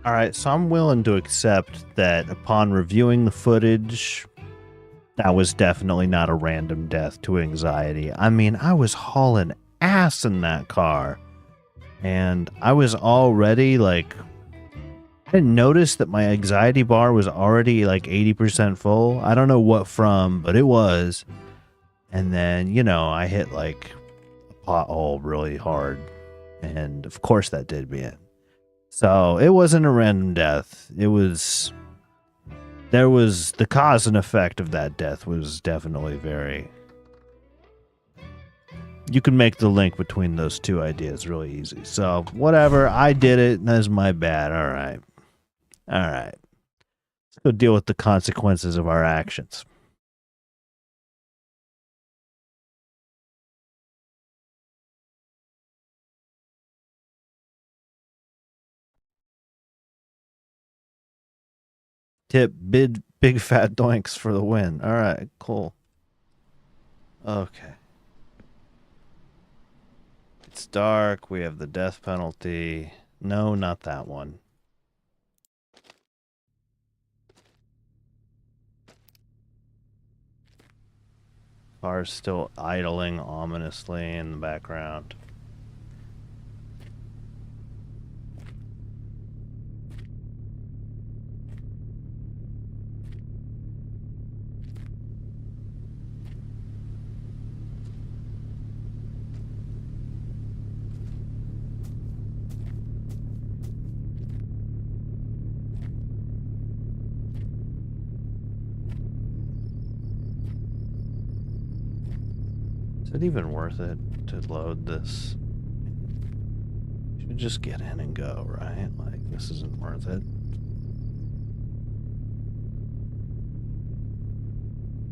All right, so I'm willing to accept that upon reviewing the footage, that was definitely not a random death to anxiety. I mean, I was hauling ass in that car, and I was already like, I didn't notice that my anxiety bar was already like 80% full. I don't know what from, but it was. And then, you know, I hit like a pothole really hard. And of course that did me in. So it wasn't a random death. It was, there was the cause and effect of that death was definitely very, you can make the link between those two ideas really easy. So whatever, I did it. That's my bad. All right. All right. Let's go deal with the consequences of our actions. Tip big fat doinks for the win. All right, cool. Okay. It's dark. We have the death penalty. No, not that one. Car's still idling ominously in the background. Is it even worth it to load this? Should just get in and go, right? Like, this isn't worth it.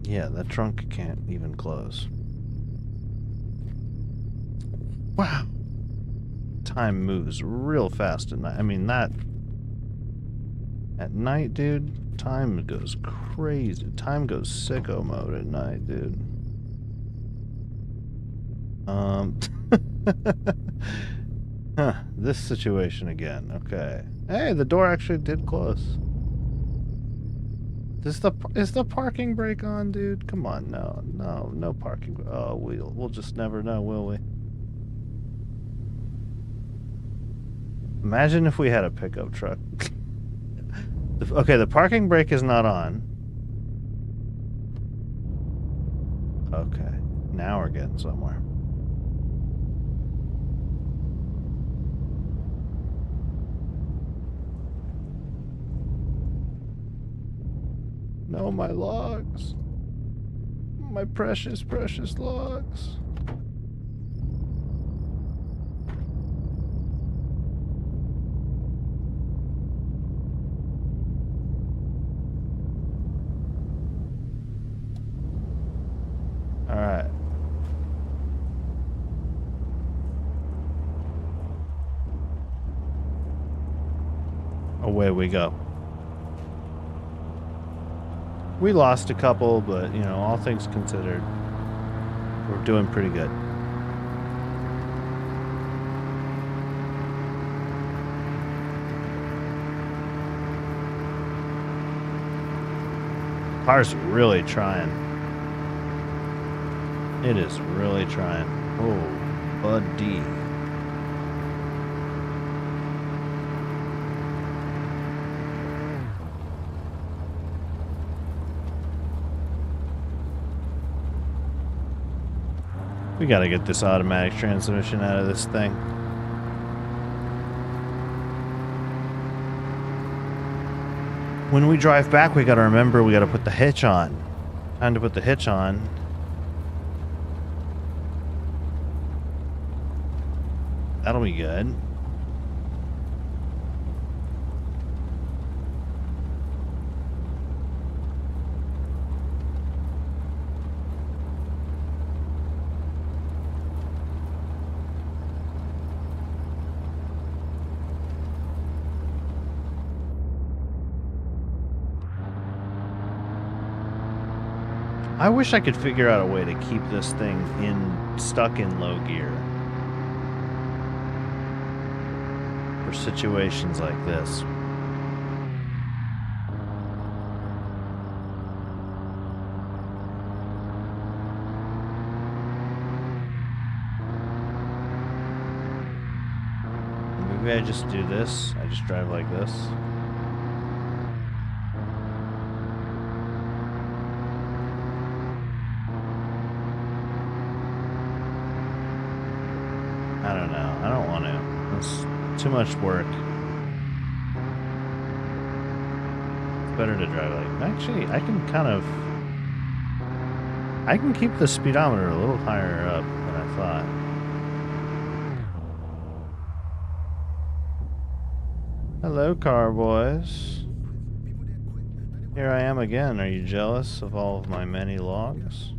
Yeah, that trunk can't even close. Wow. Time moves real fast at night. I mean, that... At night, dude, time goes crazy. Time goes sicko mode at night, dude. Huh, this situation again. Okay. Hey, the door actually did close. Is the parking brake on, dude? Come on, no parking. Oh, we'll just never know, will we? Imagine if we had a pickup truck. Okay, the parking brake is not on. Okay, now we're getting somewhere. No, my logs. My precious, precious logs. All right. Away we go. We lost a couple, but, you know, all things considered, we're doing pretty good. Car's really trying. It is really trying. Oh, buddy. We gotta get this automatic transmission out of this thing. When we drive back, we gotta remember we gotta put the hitch on. Time to put the hitch on. That'll be good. I wish I could figure out a way to keep this thing stuck in low gear for situations like this. Maybe I just do this. I just drive like this. I don't know. I don't want to. It's too much work. It's better to drive like... Actually, I can kind of... I can keep the speedometer a little higher up than I thought. Hello, car boys. Here I am again. Are you jealous of all of my many logs?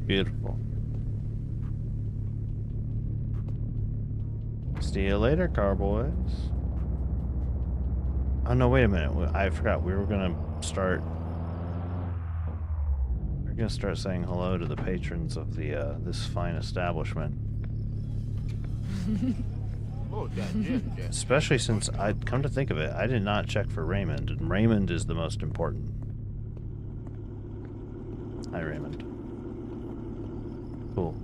Beautiful. See you later, car boys. Oh no, wait a minute. I forgot we were gonna start. We're gonna start saying hello to the patrons of the this fine establishment. Especially since I'd come to think of it, I did not check for Raymond, and Raymond is the most important. Hi, Raymond. Cool.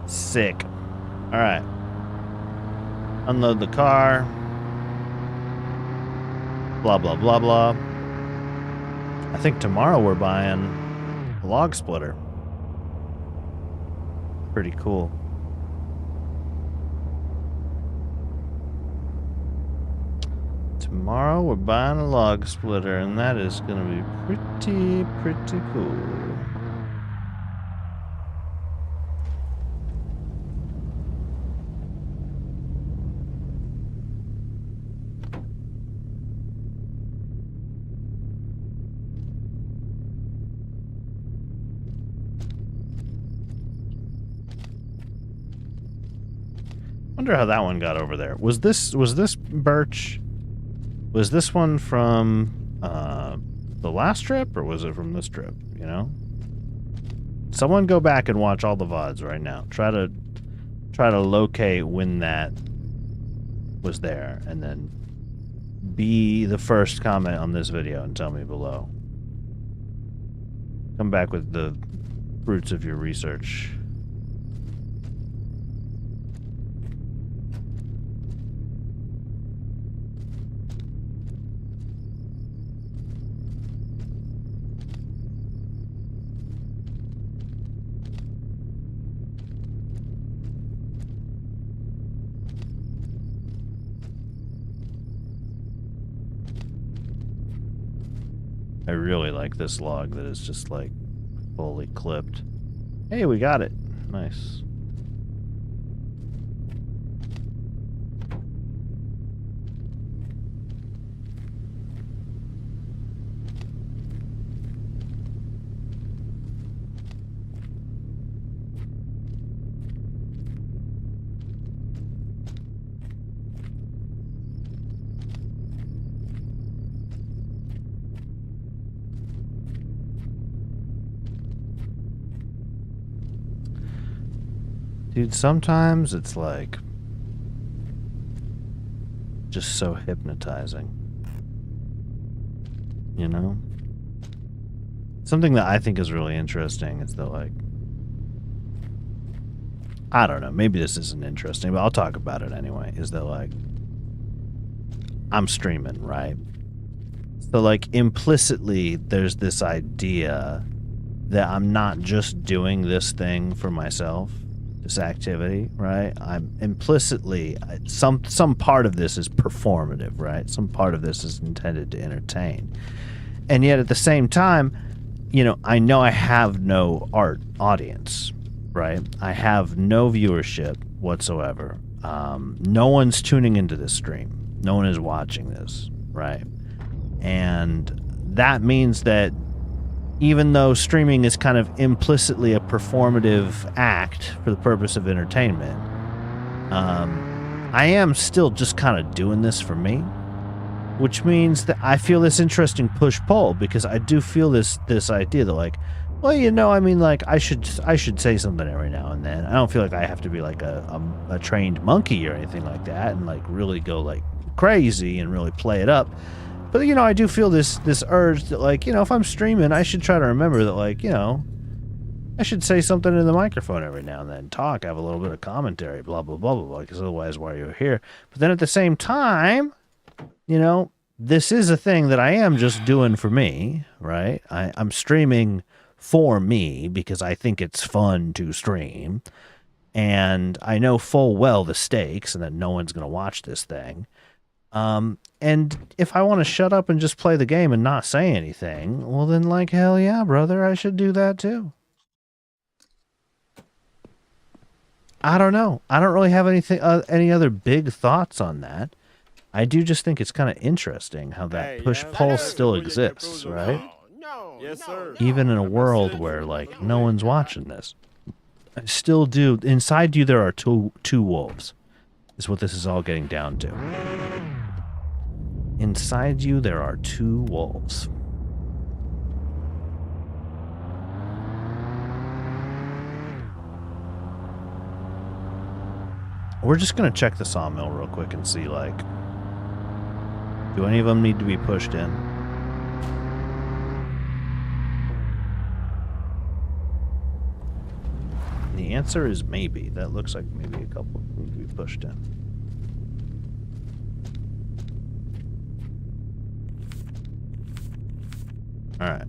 Sick. All right. Unload the car. Blah, blah, blah, blah. I think tomorrow we're buying a log splitter. Pretty cool. Tomorrow we're buying a log splitter, and that is going to be pretty cool. Wonder how that one got over there. Was this birch? Was this one from the last trip, or was it from this trip? You know, someone go back and watch all the VODs right now. Try to locate when that was there, and then be the first comment on this video and tell me below. Come back with the fruits of your research. I really like this log that is just like fully clipped. Hey, we got it. Nice. Dude, sometimes it's like just so hypnotizing. You know? Something that I think is really interesting is that, like, I don't know, maybe this isn't interesting, but I'll talk about it anyway, is that, like, I'm streaming, right? So, like, implicitly, there's this idea that I'm not just doing this thing for myself, this activity, right? I'm implicitly, some part of this is performative, right? Some part of this is intended to entertain. And yet at the same time, you know I have no audience, right? I have no viewership whatsoever. No one's tuning into this stream. No one is watching this, right? And that means that even though streaming is kind of implicitly a performative act for the purpose of entertainment, I am still just kind of doing this for me, which means that I feel this interesting push-pull, because I do feel this idea that, like, well, you know, I mean, like, I should say something every now and then. I don't feel like I have to be like a trained monkey or anything like that, and like really go like crazy and really play it up. But you know, I do feel this urge that, like, you know, if I'm streaming, I should try to remember that, like, you know, I should say something in the microphone every now and then, talk, have a little bit of commentary, blah, blah, blah, blah, blah, because otherwise why are you here? But then at the same time, you know, this is a thing that I am just doing for me, right? I'm streaming for me because I think it's fun to stream, and I know full well the stakes and that no one's going to watch this thing. And if I want to shut up and just play the game and not say anything, well then, like, hell yeah, brother, I should do that too. I don't know. I don't really have anything, any other big thoughts on that. I do just think it's kind of interesting how that push-pull still exists, right? Yes, sir. Even in a world where, like, no one's watching this. I still do. Inside you, there are two wolves, is what this is all getting down to. Inside you, there are two wolves. We're just going to check the sawmill real quick and see, like, do any of them need to be pushed in? And the answer is maybe. That looks like maybe a couple need to be pushed in. Alright.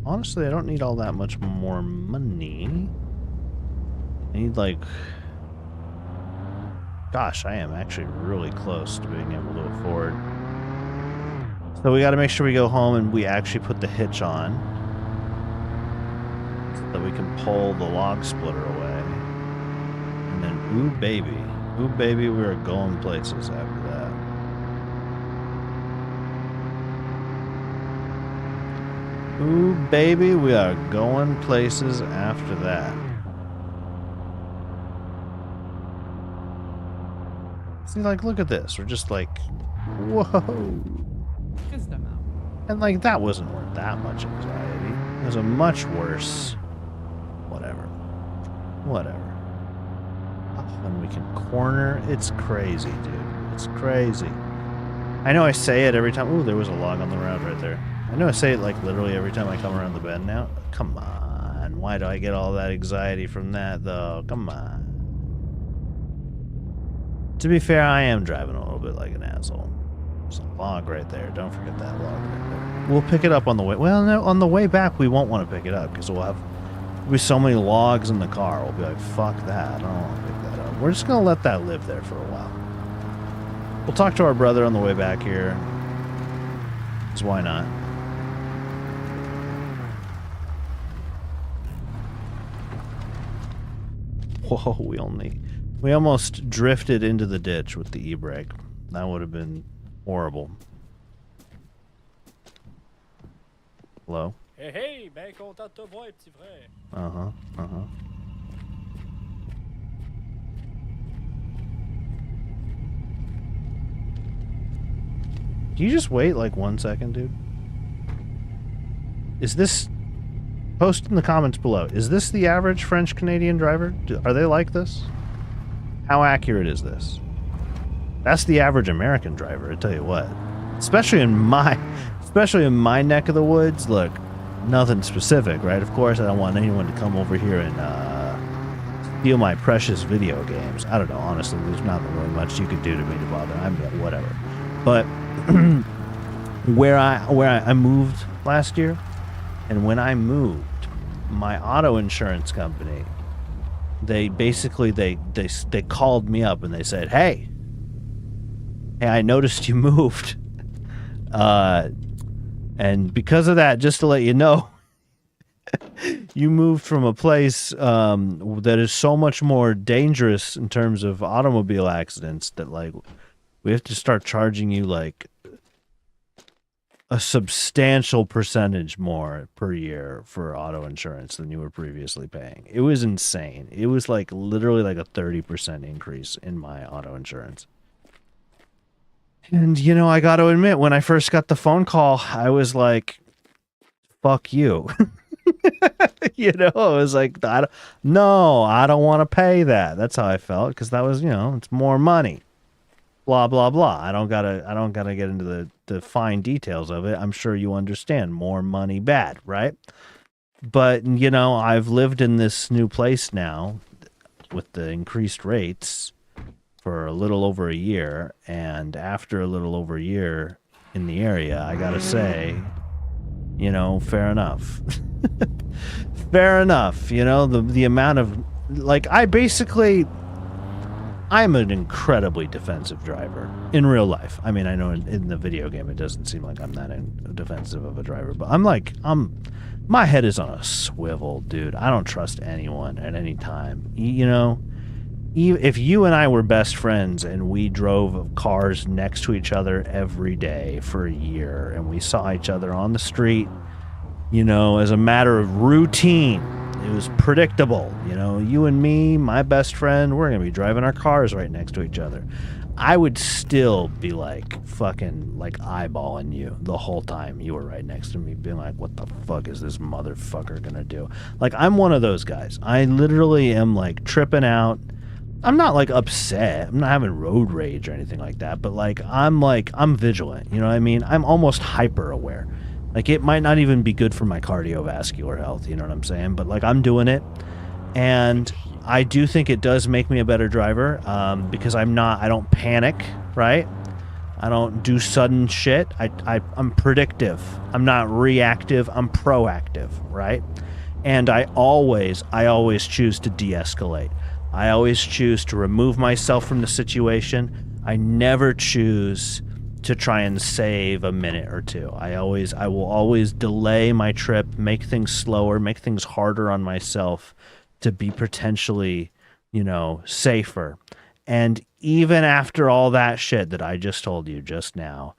Honestly, I don't need all that much more money. I need, like... Gosh, I am actually really close to being able to afford. So we gotta make sure we go home and we actually put the hitch on, so that we can pull the log splitter away. And then, ooh baby, we are going places after that. Ooh baby, we are going places after that. See, like, look at this. We're just like, whoa. And, like, that wasn't worth that much anxiety. It was a much worse... Whatever. When we can corner, it's crazy, dude. It's crazy. I know I say it every time. Ooh, there was a log on the road right there. I know I say it, like, literally every time I come around the bend now. Come on. Why do I get all that anxiety from that, though? Come on. To be fair, I am driving a little bit like an asshole. There's a log right there. Don't forget that log right there. We'll pick it up on the way. Well, no, on the way back, we won't want to pick it up because there'll be so many logs in the car. We'll be like, fuck that. I don't want to pick that up. We're just going to let that live there for a while. We'll talk to our brother on the way back here. Because why not? Whoa, we almost drifted into the ditch with the e-brake. That would have been horrible. Hello? Hey, ben content de te voir, petit frère. Uh-huh. Can you just wait like 1 second, dude? Is this... Post in the comments below. Is this the average French-Canadian driver? Are they like this? How accurate is this? That's the average American driver, I tell you what. Especially in my neck of the woods. Look, nothing specific, right? Of course, I don't want anyone to come over here and steal my precious video games. I don't know, honestly, there's not really much you could do to me to bother. I'm whatever. But where I moved last year, and when I moved, my auto insurance company, they basically they called me up and they said, hey, I noticed you moved, and because of that, just to let you know, you moved from a place that is so much more dangerous in terms of automobile accidents that, like, we have to start charging you like a substantial percentage more per year for auto insurance than you were previously paying. It was insane. It was like literally like a 30% increase in my auto insurance. And you know, I got to admit, when I first got the phone call, I was like, fuck you. You know, I was like, no, I don't want to pay that. That's how I felt because that was, you know, it's more money. Blah blah blah. I don't gotta get into the fine details of it. I'm sure you understand. More money bad, right? But you know, I've lived in this new place now with the increased rates for a little over a year, and after a little over a year in the area, I gotta say, you know, fair enough. Fair enough. You know, the amount of like I'm an incredibly defensive driver in real life. I mean, I know in the video game it doesn't seem like I'm that defensive of a driver, but my head is on a swivel, dude. I don't trust anyone at any time. You know, if you and I were best friends and we drove cars next to each other every day for a year and we saw each other on the street, you know, as a matter of routine, it was predictable. You know, you and me, my best friend, we're going to be driving our cars right next to each other. I would still be like fucking like eyeballing you the whole time you were right next to me, being like, what the fuck is this motherfucker going to do? Like, I'm one of those guys. I literally am like tripping out. I'm not like upset. I'm not having road rage or anything like that, but I'm vigilant. You know what I mean? I'm almost hyper aware. Like, it might not even be good for my cardiovascular health, you know what I'm saying? But, like, I'm doing it. And I do think it does make me a better driver because I don't panic, right? I don't do sudden shit. I'm predictive. I'm not reactive. I'm proactive, right? And I always choose to de-escalate. I always choose to remove myself from the situation. I never choose to try and save a minute or two. I will always delay my trip, make things slower, make things harder on myself to be potentially, you know, safer. And even after all that shit that I just told you just now,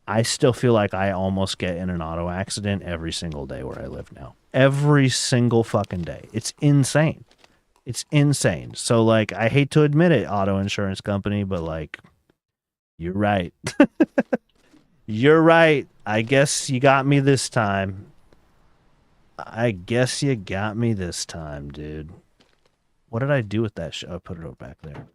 I still feel like I almost get in an auto accident every single day where I live now. Every single fucking day. It's insane. It's insane. So, like, I hate to admit it, auto insurance company, but, like, you're right. You're right. I guess you got me this time. I guess you got me this time, dude. What did I do with that shit? I put it back there.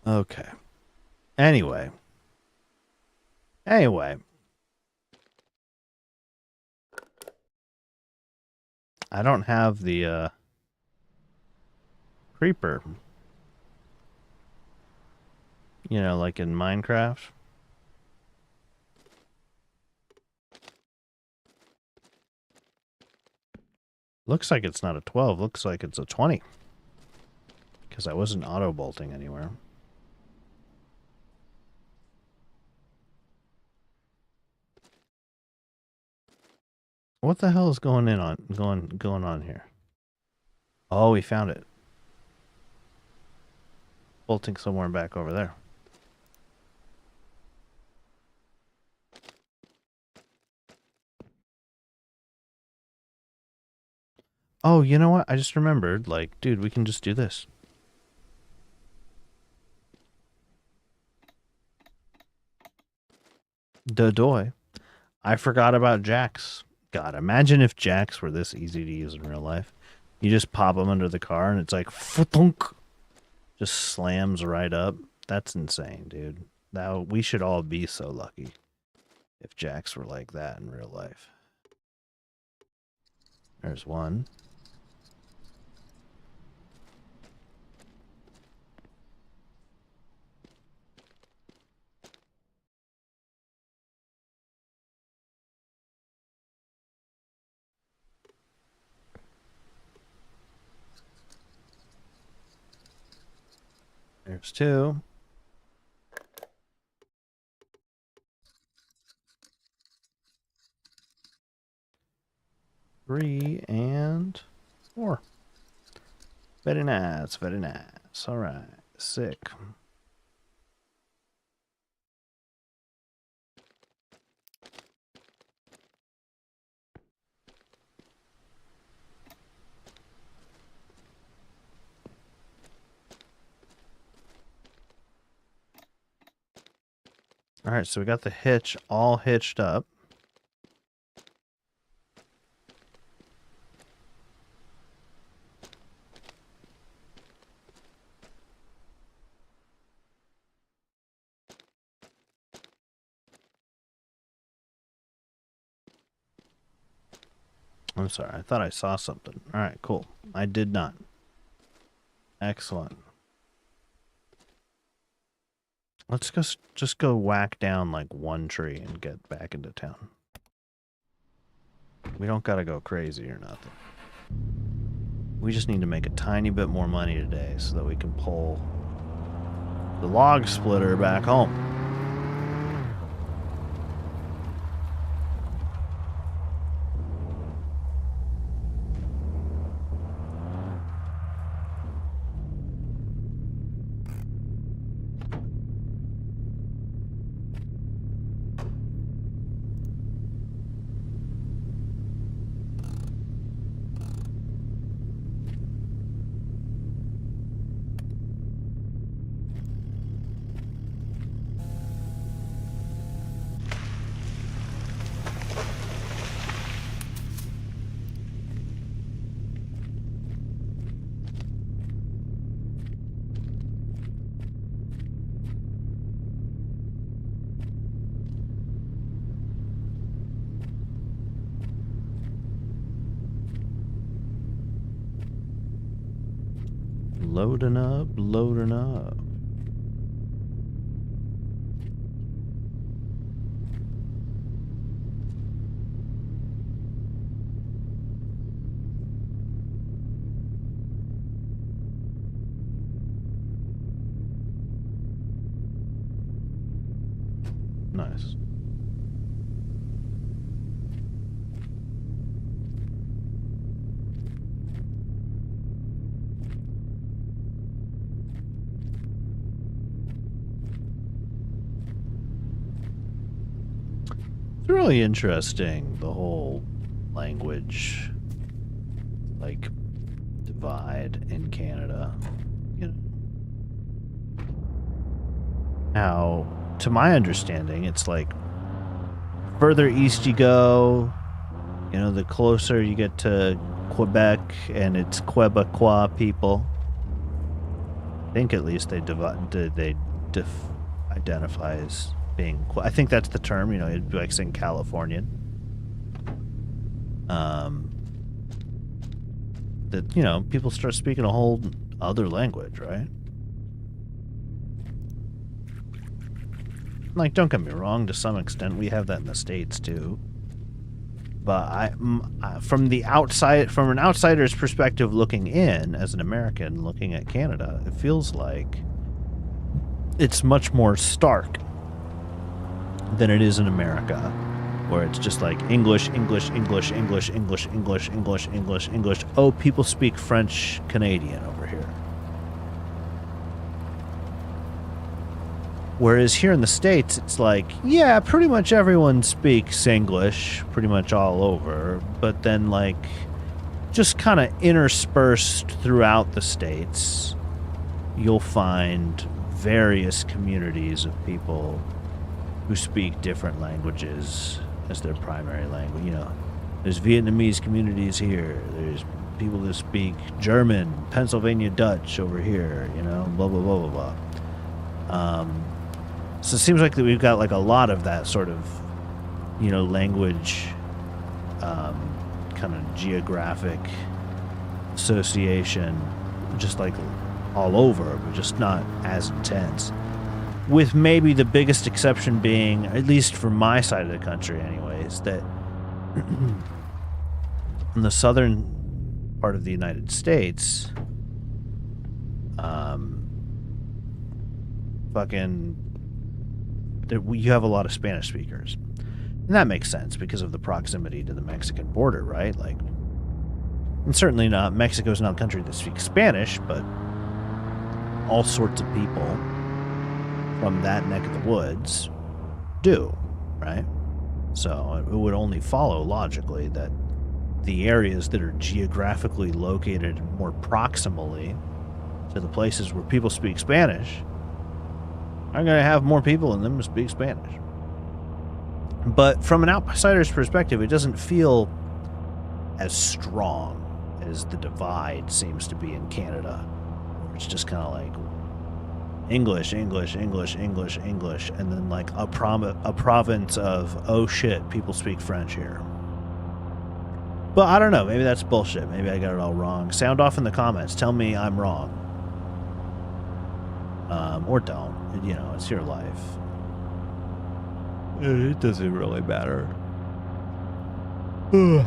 Okay. Anyway. I don't have the creeper. You know, like in Minecraft. Looks like it's not a 12. Looks like it's a 20. Because I wasn't auto bolting anywhere. What the hell is going on here? Oh, we found it. Bolting somewhere back over there. Oh, you know what? I just remembered. Like, dude, we can just do this. Dodoy. I forgot about jacks. God, imagine if jacks were this easy to use in real life. You just pop them under the car and it's like, thunk, just slams right up. That's insane, dude. Now we should all be so lucky if jacks were like that in real life. There's one. There's 2. 3 and 4. Very nice, very nice. All right, sick. All right, so we got the hitch all hitched up. I'm sorry, I thought I saw something. All right, cool. I did not. Excellent. Let's just go whack down like one tree and get back into town. We don't gotta go crazy or nothing. We just need to make a tiny bit more money today so that we can pull the log splitter back home. Loading up, loading up. Nice. It's really interesting, the whole language, like, divide in Canada. You know, how, to my understanding, it's like, further east you go, you know, the closer you get to Quebec, and it's Quebecois people. I think at least they identify as being. I think that's the term. You know, it'd be like saying Californian. That, you know, people start speaking a whole other language, right? Like, don't get me wrong. To some extent, we have that in the States too. But from the outside, from an outsider's perspective, looking in as an American looking at Canada, it feels like it's much more stark than it is in America, where it's just like English, English, English, English, English, English, English, English, English. Oh, people speak French Canadian over here. Whereas here in the States, it's like, yeah, pretty much everyone speaks English, pretty much all over, but then, like, just kind of interspersed throughout the States, you'll find various communities of people who speak different languages as their primary language. You know, there's Vietnamese communities here, there's people that speak German, Pennsylvania Dutch over here, you know, blah, blah, blah, blah, blah. So it seems like that we've got like a lot of that sort of, you know, language, kind of geographic association, just like all over, but just not as intense. With maybe the biggest exception being, at least for my side of the country anyways, that in the southern part of the United States, fucking you have a lot of Spanish speakers. And that makes sense because of the proximity to the Mexican border, right? Like, and certainly not, Mexico's not a country that speaks Spanish, but all sorts of people from that neck of the woods do, right? So it would only follow logically that the areas that are geographically located more proximally to the places where people speak Spanish are going to have more people in them to speak Spanish. But from an outsider's perspective, it doesn't feel as strong as the divide seems to be in Canada, where it's just kind of like English, English, English, English, English, and then like a province of, oh shit, people speak French here. But I don't know, maybe that's bullshit. Maybe I got it all wrong. Sound off in the comments. Tell me I'm wrong. Or don't. You know, it's your life. It doesn't really matter. And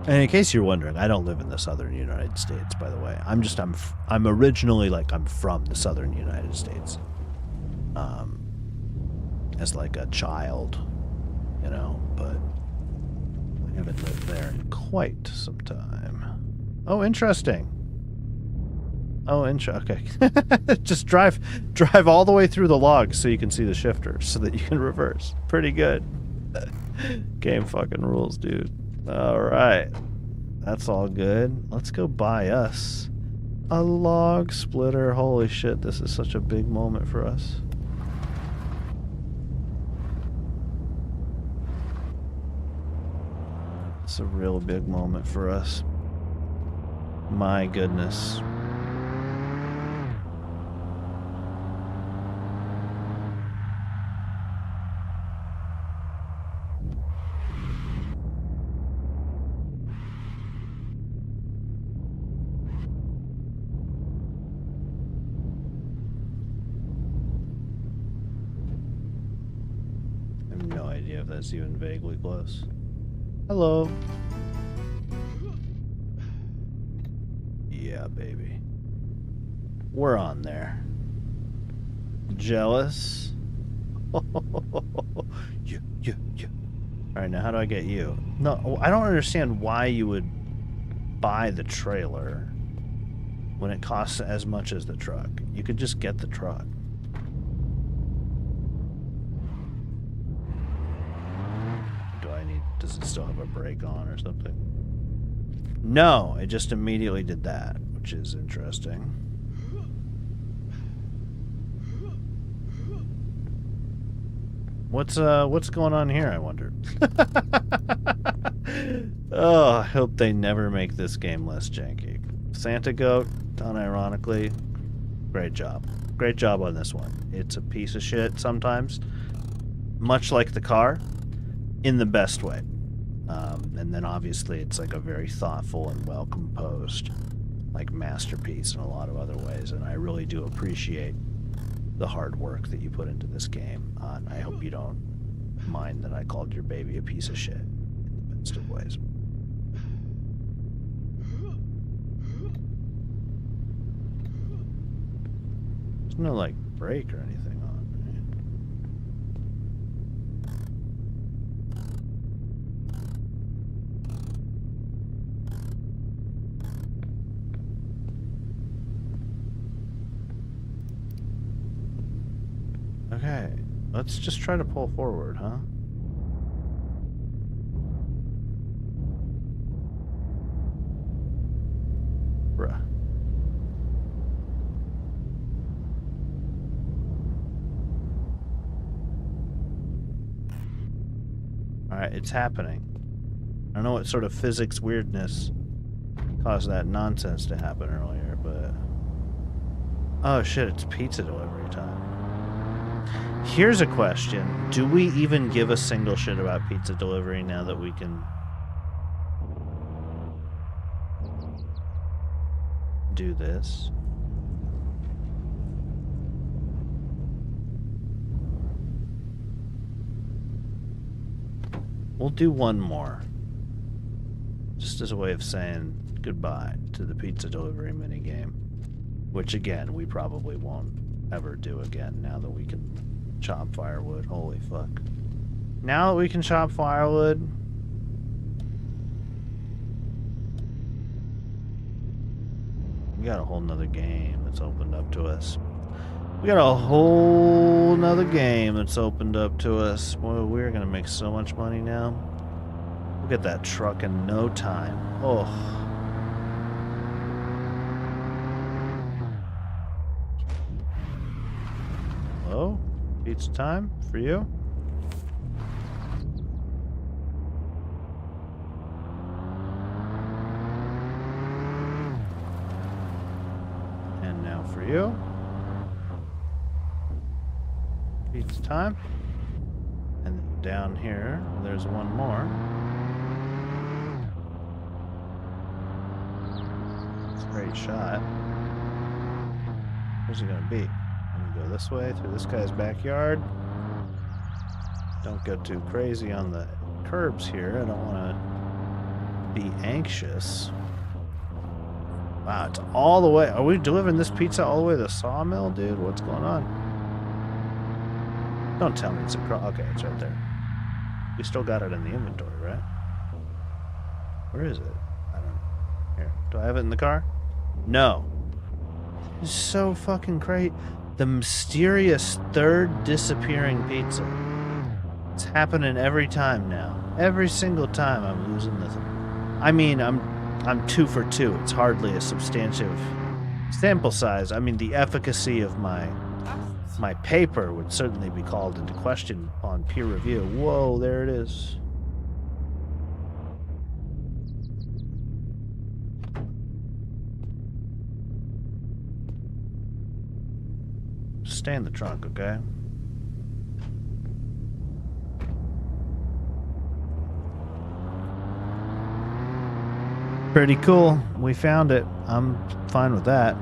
in case you're wondering, I don't live in the southern United States, by the way. I'm originally, like, I'm from the southern United States. As like a child, you know, but I haven't lived there in quite some time. Oh, interesting. Oh, okay. Just drive all the way through the logs so you can see the shifter so that you can reverse. Pretty good. Game fucking rules, dude. All right. That's all good. Let's go buy us a log splitter. Holy shit, this is such a big moment for us. It's a real big moment for us. My goodness. I have no idea if that's even vaguely close. Hello. Yeah, baby. We're on there. Jealous? Yeah. Alright, now how do I get you? No, I don't understand why you would buy the trailer when it costs as much as the truck. You could just get the truck. Does it still have a brake on or something? No, it just immediately did that, which is interesting. What's going on here, I wonder? Oh, I hope they never make this game less janky. Santa Goat, unironically, great job. Great job on this one. It's a piece of shit sometimes, much like the car, in the best way. And then obviously it's like a very thoughtful and well composed like masterpiece in a lot of other ways, and I really do appreciate the hard work that you put into this game. I hope you don't mind that I called your baby a piece of shit in the best of ways. There's no like brake or anything on. Okay, let's just try to pull forward, huh? Bruh. Alright, it's happening. I don't know what sort of physics weirdness caused that nonsense to happen earlier, but... Oh shit, it's pizza delivery time. Here's a question. Do we even give a single shit about pizza delivery now that we can do this? We'll do one more. Just as a way of saying goodbye to the pizza delivery minigame. Which, again, we probably won't ever do again now that we can chop firewood. Holy fuck. Now that we can chop firewood... We got a whole nother game that's opened up to us. We got a whole nother game that's opened up to us. Boy, we're gonna make so much money now. We'll get that truck in no time. Oh. Hello? Pizza time for you? And now for you. Pizza time. And down here, there's one more. Great shot. Where's it gonna be? I'm gonna go this way through this guy's backyard. Don't go too crazy on the curbs here. I don't want to be anxious. Wow, it's all the way. Are we delivering this pizza all the way to the sawmill, dude? What's going on? Don't tell me it's across. Okay, it's right there. We still got it in the inventory, right? Where is it? I don't know. Here. Do I have it in the car? No. It's so fucking great. The mysterious third disappearing pizza. It's happening every time now. Every single time I'm losing this. I mean, I'm 2 for 2. It's hardly a substantive sample size. I mean, the efficacy of my paper would certainly be called into question on peer review. Whoa, there it is. Stay in the trunk, okay? Pretty cool. We found it. I'm fine with that.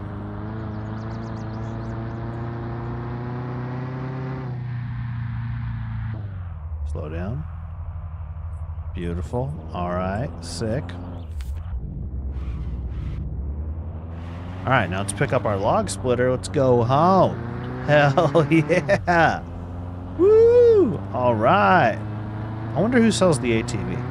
Slow down. Beautiful. All right. Sick. All right. Now let's pick up our log splitter. Let's go home. Hell yeah. Woo. All right. I wonder who sells the ATV.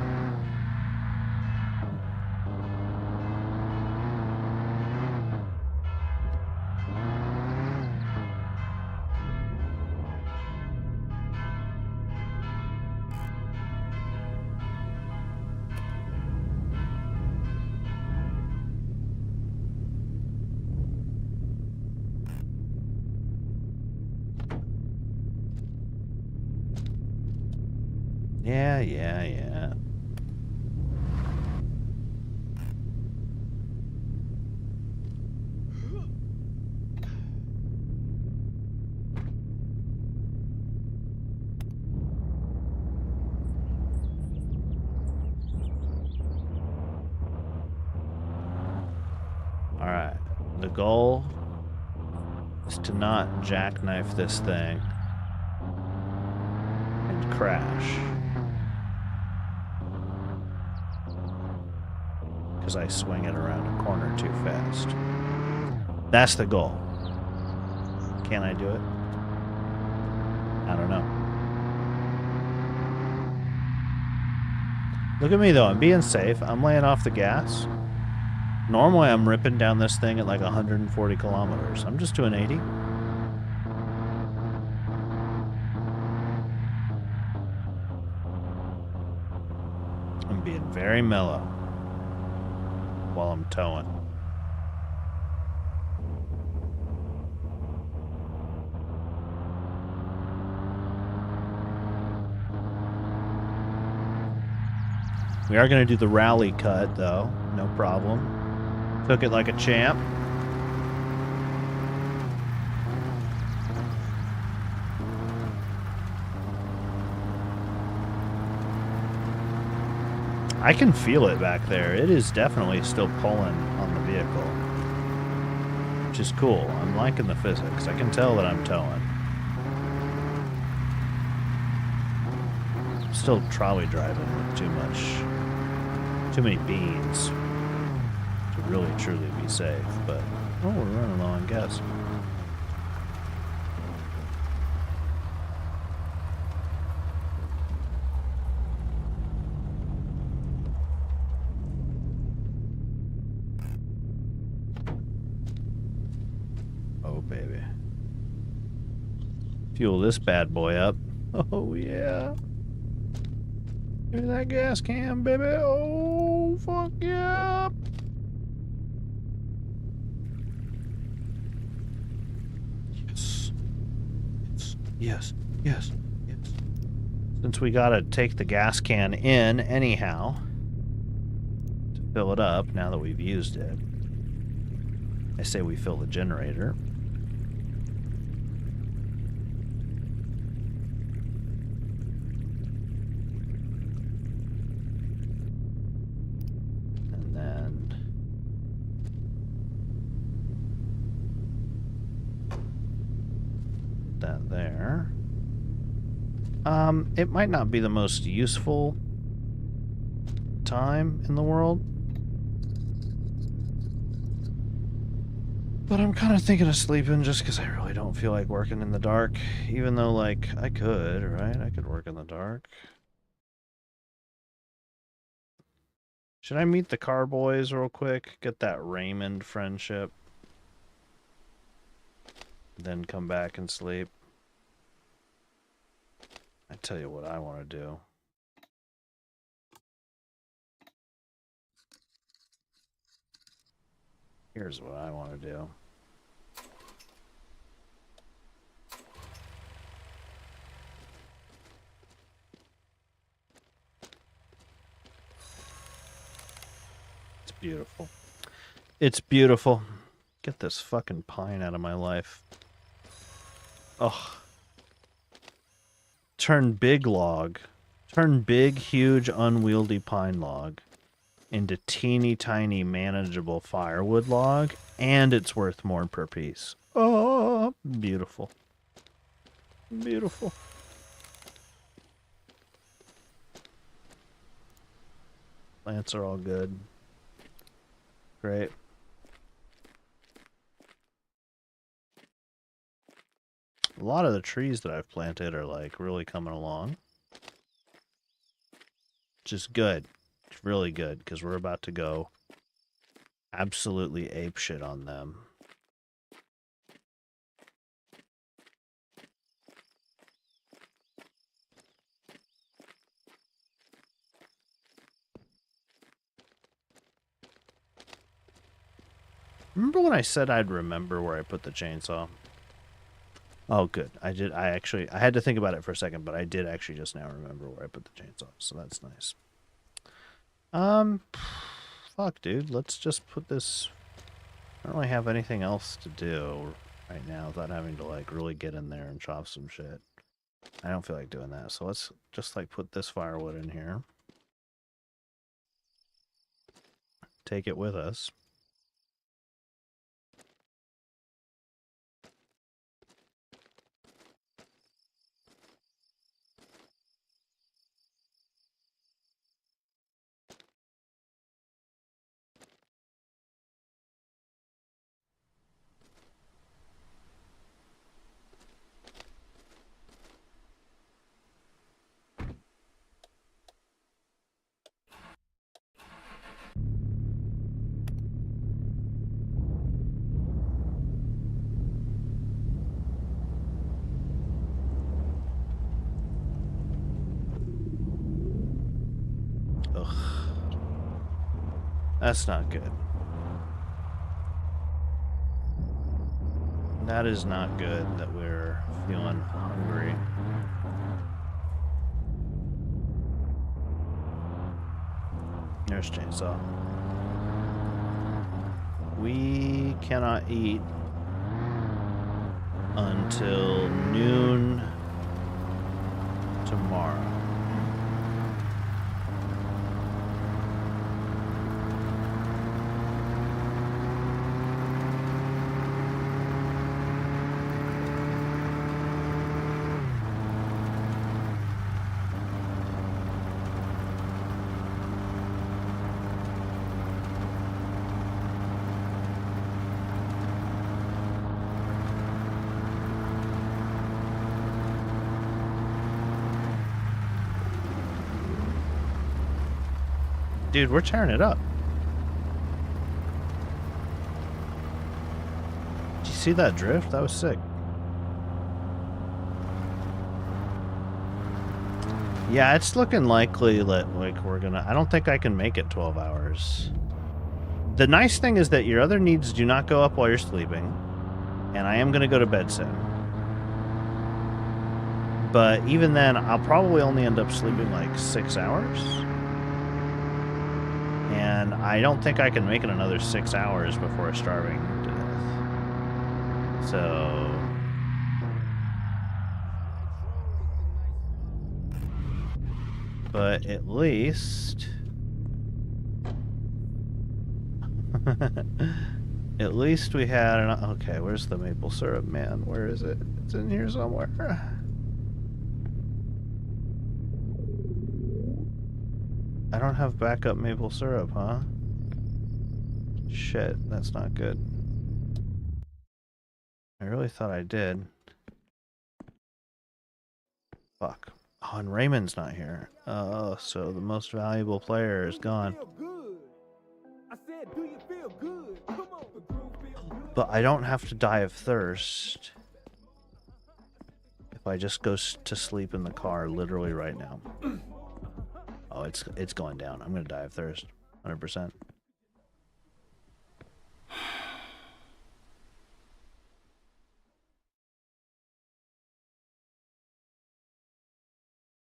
Yeah. All right. The goal is to not jackknife this thing and crash. Because I swing it around a corner too fast. That's the goal. Can I do it? I don't know. Look at me though, I'm being safe. I'm laying off the gas. Normally I'm ripping down this thing at like 140 kilometers. I'm just doing 80. I'm being very mellow while I'm towing. We are going to do the rally cut, though. No problem. Took it like a champ. I can feel it back there. It is definitely still pulling on the vehicle, which is cool. I'm liking the physics. I can tell that I'm towing. still trolley driving with too many beans to really truly be safe, but oh, we're running low on gas. Oh baby. Fuel this bad boy up. Oh yeah. Give me that gas can, baby. Oh fuck yeah. Yes, yes, yes. Since we gotta take the gas can in anyhow to fill it up now that we've used it, I say we fill the generator. And then that there. It might not be the most useful time in the world, but I'm kind of thinking of sleeping just because I really don't feel like working in the dark, even though, like, I could, right? I could work in the dark. Should I meet the car boys real quick? Get that Raymond friendship. Then come back and sleep. I tell you what I want to do. Here's what I want to do. It's beautiful. It's beautiful. Get this fucking pine out of my life. Ugh. Turn big log. Turn big, huge, unwieldy pine log into teeny tiny manageable firewood log, and it's worth more per piece. Oh, beautiful. Beautiful. Plants are all good. Great. A lot of the trees that I've planted are like really coming along. Which is good. It's really good because we're about to go absolutely apeshit on them. Remember when I said I'd remember where I put the chainsaw? Oh, good. I had to think about it for a second, but I did actually just now remember where I put the chainsaw, so that's nice. Fuck, dude. Let's just put this... I don't really have anything else to do right now without having to, like, really get in there and chop some shit. I don't feel like doing that, so let's just, like, put this firewood in here. Take it with us. That's not good. That is not good that we're feeling hungry. There's chainsaw. We cannot eat until noon tomorrow. Dude, we're tearing it up. Did you see that drift? That was sick. Yeah, it's looking likely that like we're gonna... I don't think I can make it 12 hours. The nice thing is that your other needs do not go up while you're sleeping. And I am gonna go to bed soon. But even then, I'll probably only end up sleeping like 6 hours. And I don't think I can make it another 6 hours before starving to death. So... But at least... at least we had an... Okay, where's the maple syrup, man? Where is it? It's in here somewhere. I don't have backup maple syrup, huh? Shit, that's not good. I really thought I did. Fuck. Oh, and Raymond's not here. Oh, so the most valuable player is gone. But I don't have to die of thirst if I just go to sleep in the car literally right now. Oh, it's going down. I'm gonna die of thirst, 100%.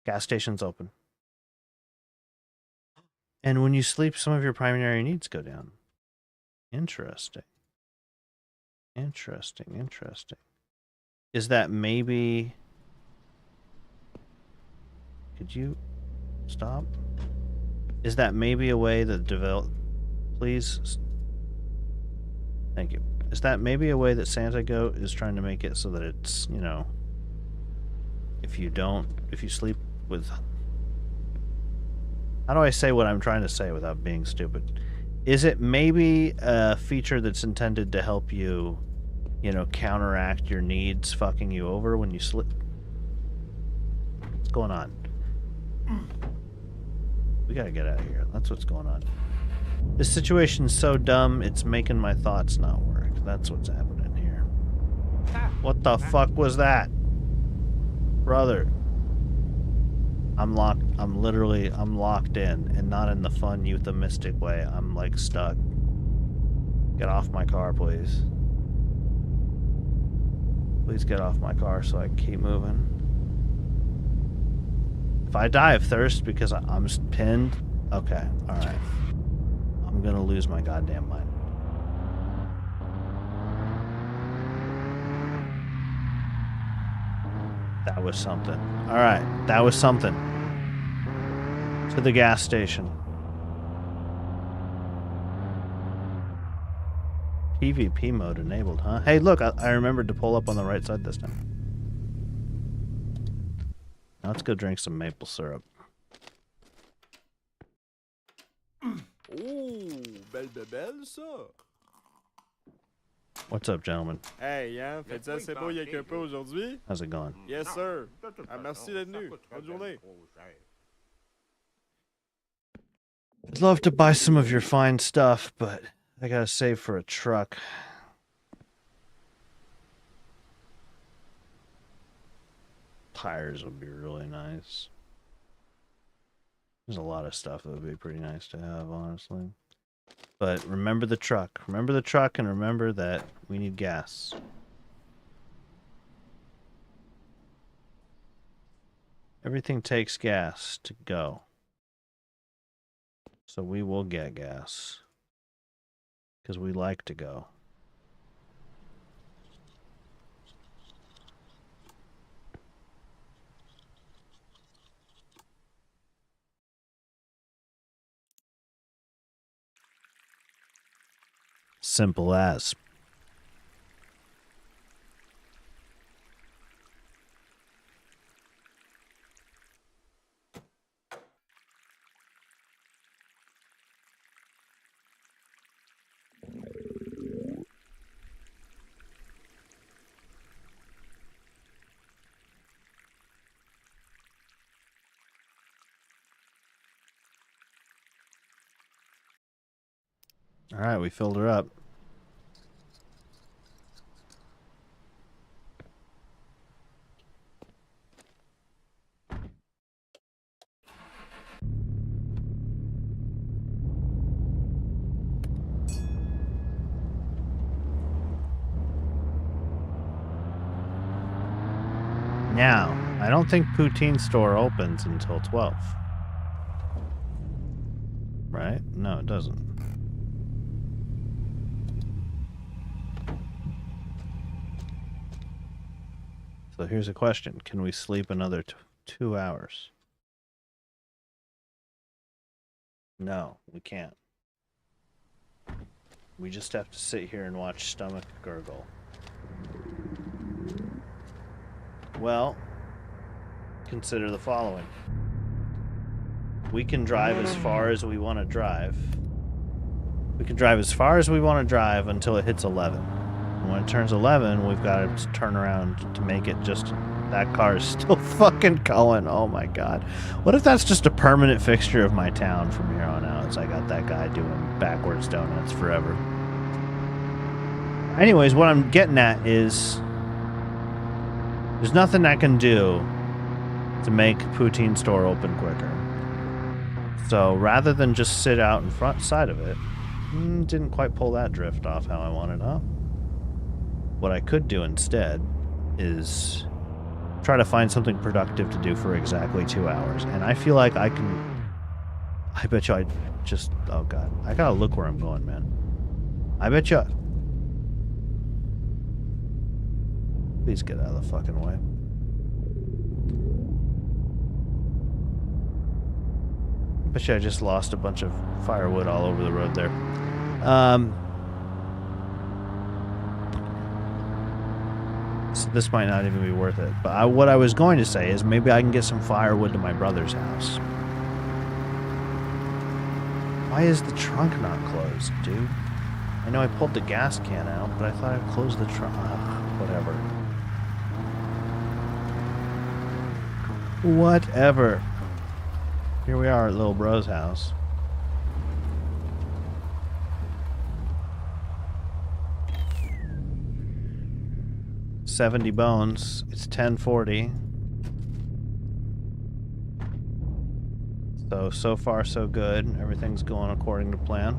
Gas station's open. And when you sleep, some of your primary needs go down. Interesting. Interesting, interesting. Is that maybe... Could you stop? Is that maybe a way that Please. Thank you. Is that maybe a way that Santa Goat is trying to make it so that it's, you know, if you sleep with... How do I say what I'm trying to say without being stupid? Is it maybe a feature that's intended to help you, you know, counteract your needs fucking you over when you sleep? What's going on? We gotta get out of here. That's what's going on. This situation's so dumb, it's making my thoughts not work. That's what's happening here. What the fuck was that? Brother. I'm locked in, and not in the fun euphemistic way. I'm like stuck. Get off my car, please. Please get off my car so I can keep moving. If I die of thirst because I'm pinned, okay, alright. I'm gonna lose my goddamn mind. That was something. Alright, that was something. To the gas station. PvP mode enabled, huh? Hey, look, I remembered to pull up on the right side this time. Now let's go drink some maple syrup. Oh, belle, ça. What's up, gentlemen? Hey, hein, faites-tu assez beau avec un peu aujourd'hui? How's it going? Yes, sir. Ah, merci d'être venu. Bonne journée. I'd love to buy some of your fine stuff, but I gotta save for a truck. Tires would be really nice. There's a lot of stuff that would be pretty nice to have, honestly. But remember the truck. Remember the truck, and remember that we need gas. Everything takes gas to go. So we will get gas. Because we like to go. Simple as. All right, we filled her up. Now, I don't think Poutine Store opens until 12. Right? No, it doesn't. So here's a question. Can we sleep another 2 hours? No, we can't. We just have to sit here and watch stomach gurgle. Well, consider the following. We can drive as far as we want to drive. We can drive as far as we want to drive until it hits 11. And when it turns 11, we've got to turn around to make it just... That car is still fucking going. Oh my god. What if that's just a permanent fixture of my town from here on out? As I got that guy doing backwards donuts forever. Anyways, what I'm getting at is... There's nothing I can do to make Poutine Store open quicker. So rather than just sit out in front side of it, didn't quite pull that drift off how I wanted, huh? What I could do instead is try to find something productive to do for exactly 2 hours. And I feel like I can... I bet you I just... Oh god. I gotta look where I'm going, man. I bet you... Please get out of the fucking way. I bet you I just lost a bunch of firewood all over the road there. So this might not even be worth it. But what I was going to say is maybe I can get some firewood to my brother's house. Why is the trunk not closed, dude? I know I pulled the gas can out, but I thought I closed the trunk. Whatever. Whatever. Here we are at little bro's house. $70 bones. It's 10:40. So far so good. Everything's going according to plan.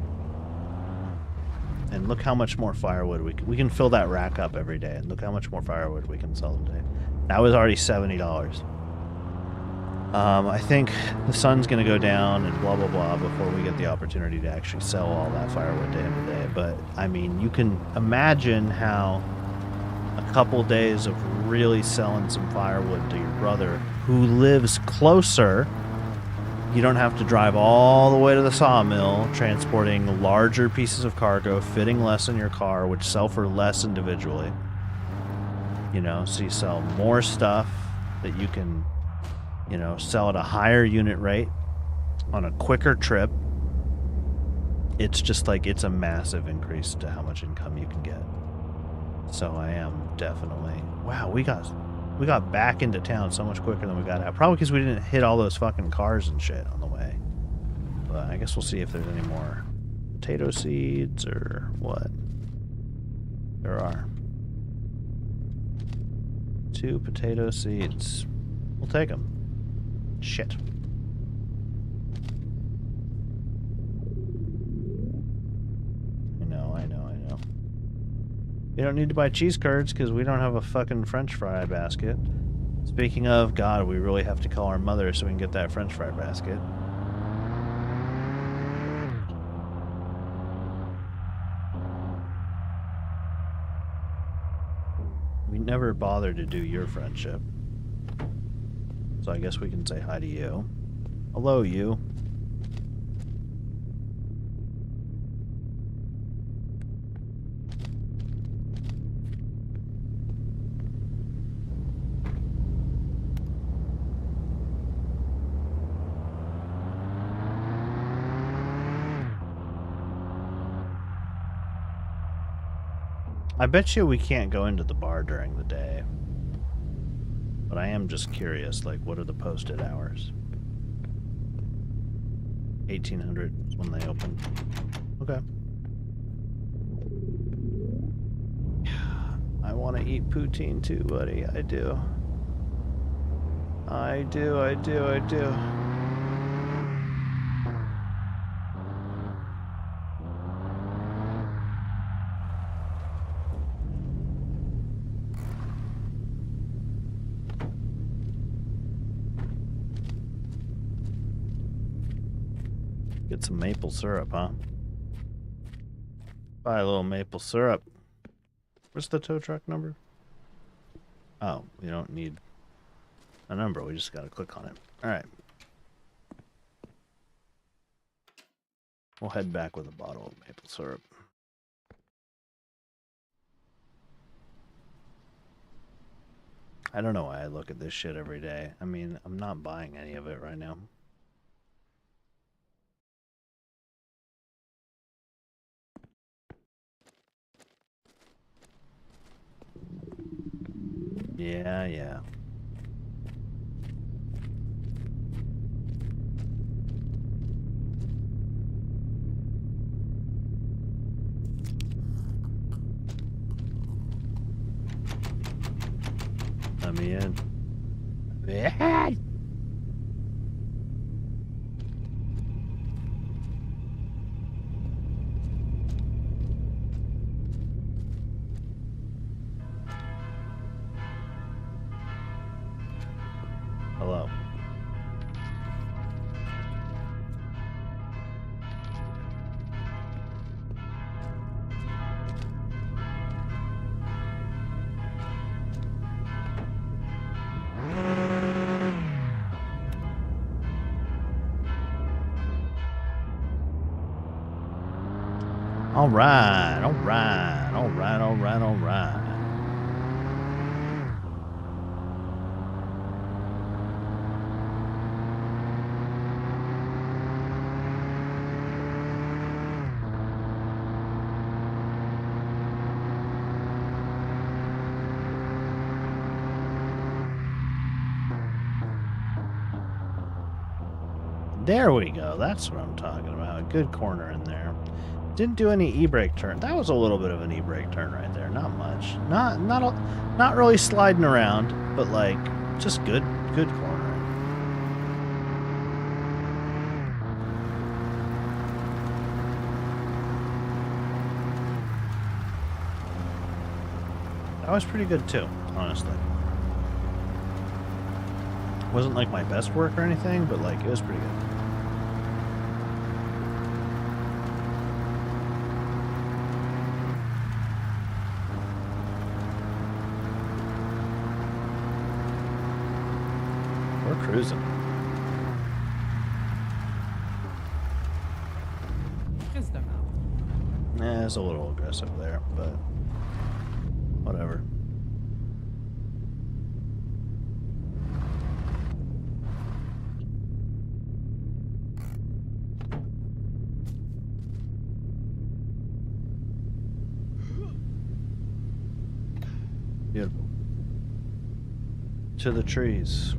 And look how much more firewood we can fill that rack up every day. And look how much more firewood we can sell today. That was already $70. I think the sun's going to go down and blah, blah, blah before we get the opportunity to actually sell all that firewood day to day. But, I mean, you can imagine how a couple days of really selling some firewood to your brother who lives closer. You don't have to drive all the way to the sawmill, transporting larger pieces of cargo, fitting less in your car, which sell for less individually. You know, so you sell more stuff that you can... You know, sell at a higher unit rate on a quicker trip. It's just like, it's a massive increase to how much income you can get. So I am definitely... Wow, we got back into town so much quicker than we got out. Probably because we didn't hit all those fucking cars and shit on the way. But I guess we'll see if there's any more potato seeds or what. There are. 2 potato seeds. We'll take them. Shit. I know. We don't need to buy cheese curds because we don't have a fucking French fry basket. Speaking of, God, we really have to call our mother so we can get that French fry basket. We never bothered to do your friendship. So I guess we can say hi to you. Hello, you. I bet you we can't go into the bar during the day. But I am just curious, like, what are the posted hours? 1800 is when they open. Okay. want to eat poutine too, buddy. I do. I do. Get some maple syrup, huh? Buy a little maple syrup. What's the tow truck number? Oh, we don't need a number. We just gotta click on it. All right. We'll head back with a bottle of maple syrup. I don't know why I look at this shit every day. I mean, I'm not buying any of it right now. Yeah. Let me in. Yeah. Hello. All right. There we go. That's what I'm talking about. A good corner in there. Didn't do any e-brake turn. That was a little bit of an e-brake turn right there. Not much. Not really sliding around, but like just good cornering. That was pretty good too, honestly. Wasn't like my best work or anything, but like it was pretty good. We're cruising. Nah, it's a little aggressive there, but whatever. Beautiful. To the trees.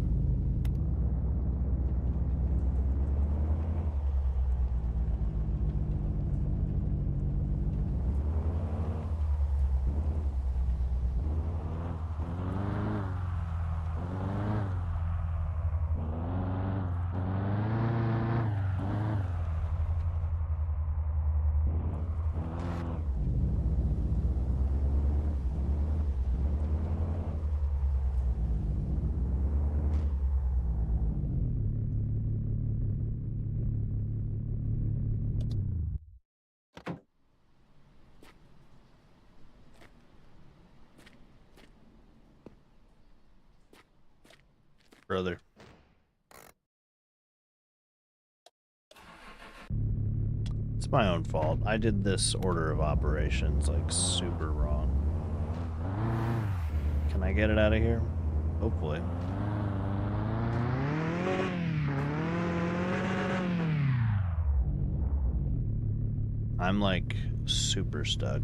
Brother. It's my own fault. I did this order of operations like super wrong. Can I get it out of here? Hopefully. I'm like super stuck.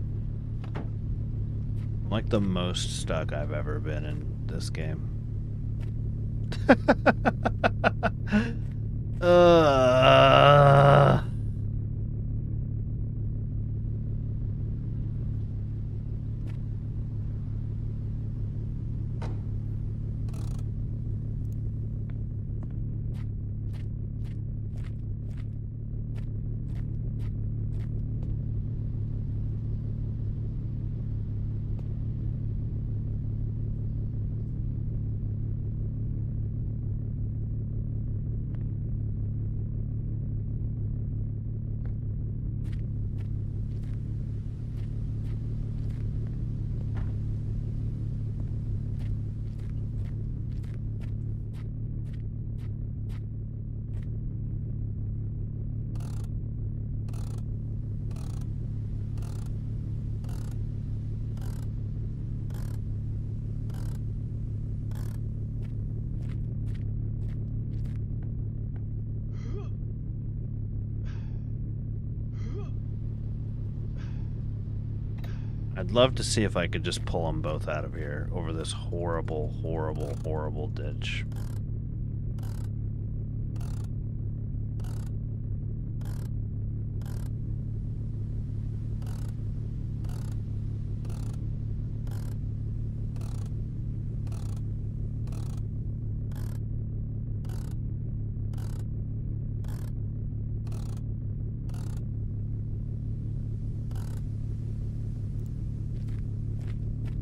I'm like the most stuck I've ever been in this game. I'd love to see if I could just pull them both out of here over this horrible, horrible, horrible ditch.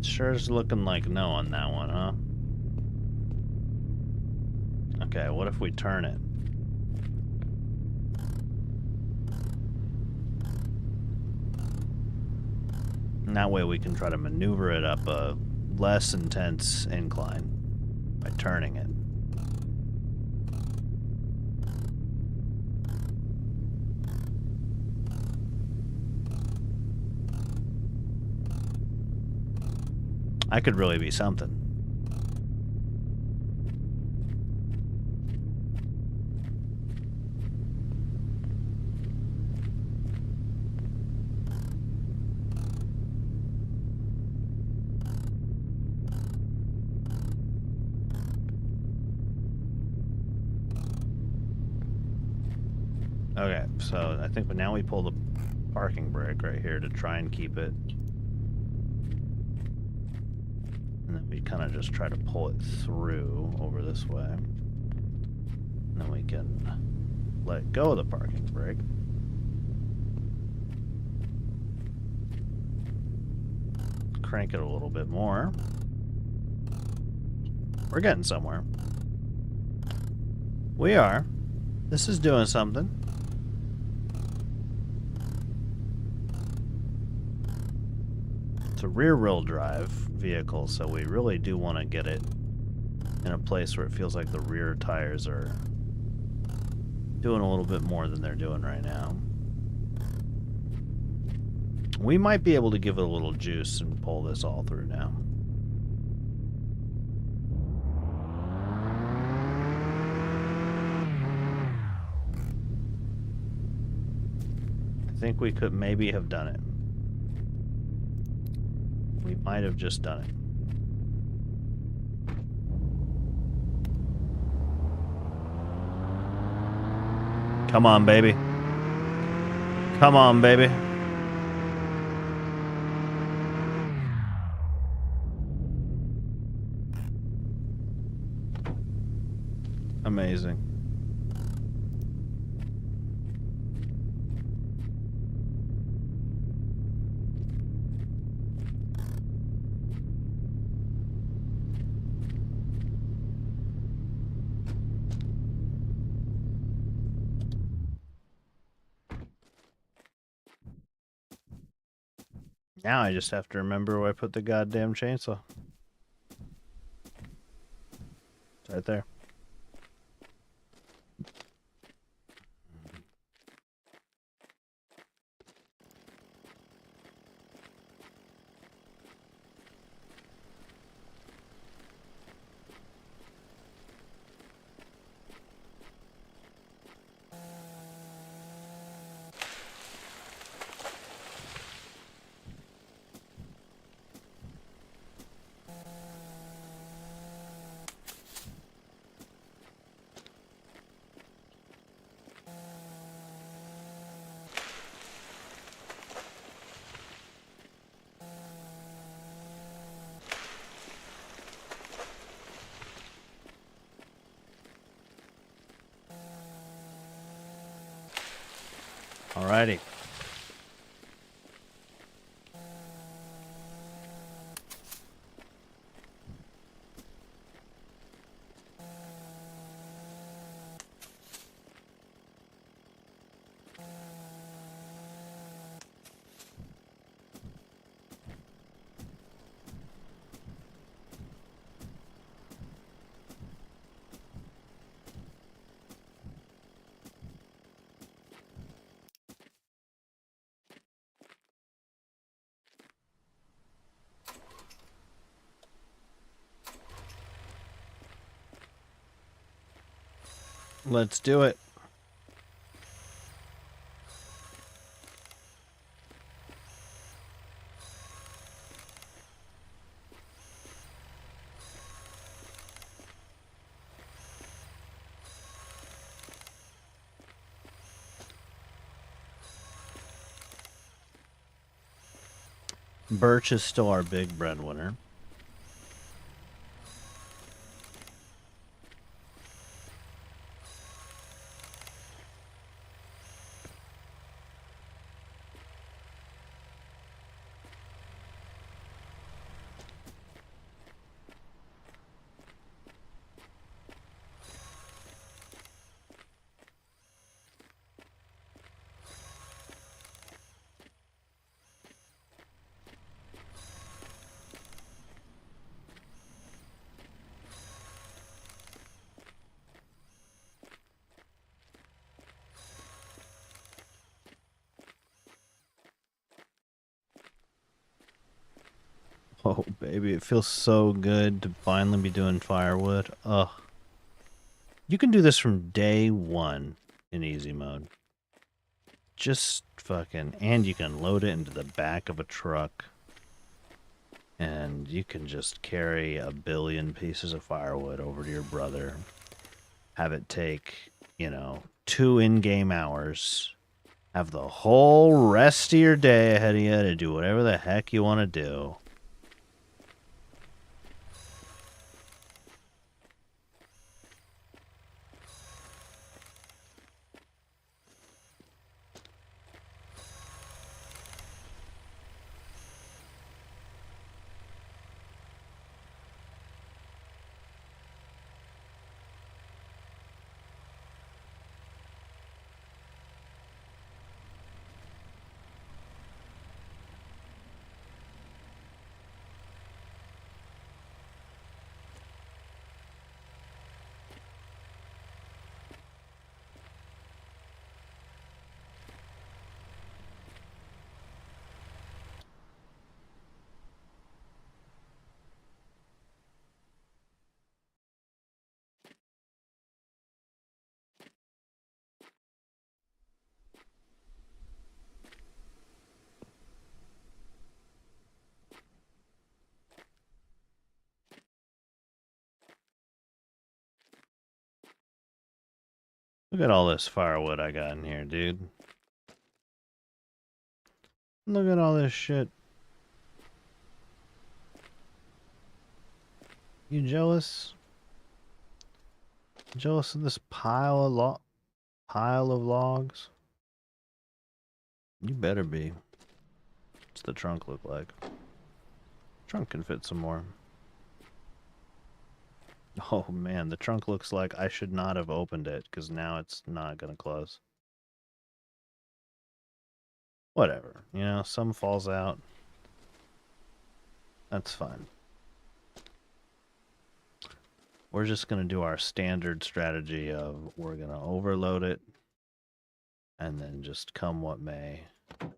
Sure is looking like no on that one, huh? Okay, what if we turn it? And that way we can try to maneuver it up a less intense incline by turning it. I could really be something. Okay, so I think now we pull the parking brake right here to try and keep it. And then we kind of just try to pull it through over this way. And then we can let go of the parking brake. Crank it a little bit more. We're getting somewhere. We are. This is doing something. It's a rear-wheel drive vehicle, so we really do want to get it in a place where it feels like the rear tires are doing a little bit more than they're doing right now. We might be able to give it a little juice and pull this all through now. I think we could maybe have done it. We might have just done it. Come on, baby. Come on, baby. Amazing. Now I just have to remember where I put the goddamn chainsaw. It's right there. Alrighty. Let's do it. Birch is still our big breadwinner. Oh, baby, it feels so good to finally be doing firewood. Ugh. You can do this from day one in easy mode. Just fucking... And you can load it into the back of a truck. And you can just carry 1 billion pieces of firewood over to your brother. Have it take, 2 in-game hours. Have the whole rest of your day ahead of you to do whatever the heck you want to do. Look at all this firewood I got in here, dude. Look at all this shit. You jealous? Jealous of this pile of logs? You better be. What's the trunk look like? Trunk can fit some more. Oh man, the trunk looks like I should not have opened it, because now it's not gonna close. Whatever, some falls out. That's fine. We're just gonna do our standard strategy of we're gonna overload it, and then just come what may, we're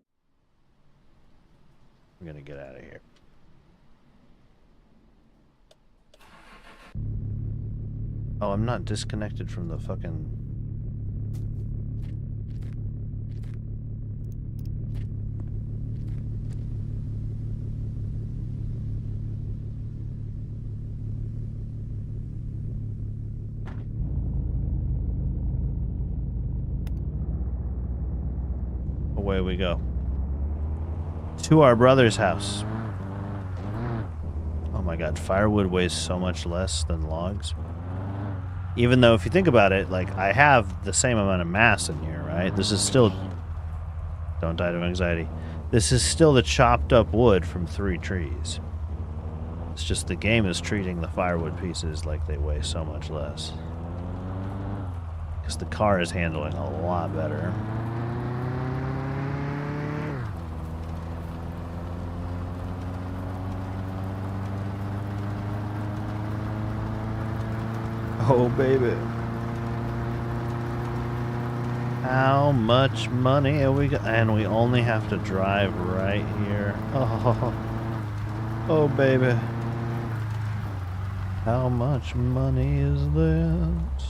gonna get out of here. Oh, I'm not disconnected from the fucking... Away we go. To our brother's house. Oh my god, firewood weighs so much less than logs. Even though, if you think about it, like, I have the same amount of mass in here, right? This is still... Don't die of anxiety. This is still the chopped up wood from 3 trees. It's just the game is treating the firewood pieces like they weigh so much less. Because the car is handling a lot better. Oh, baby. How much money have we got? And we only have to drive right here. Oh, oh, baby. How much money is this?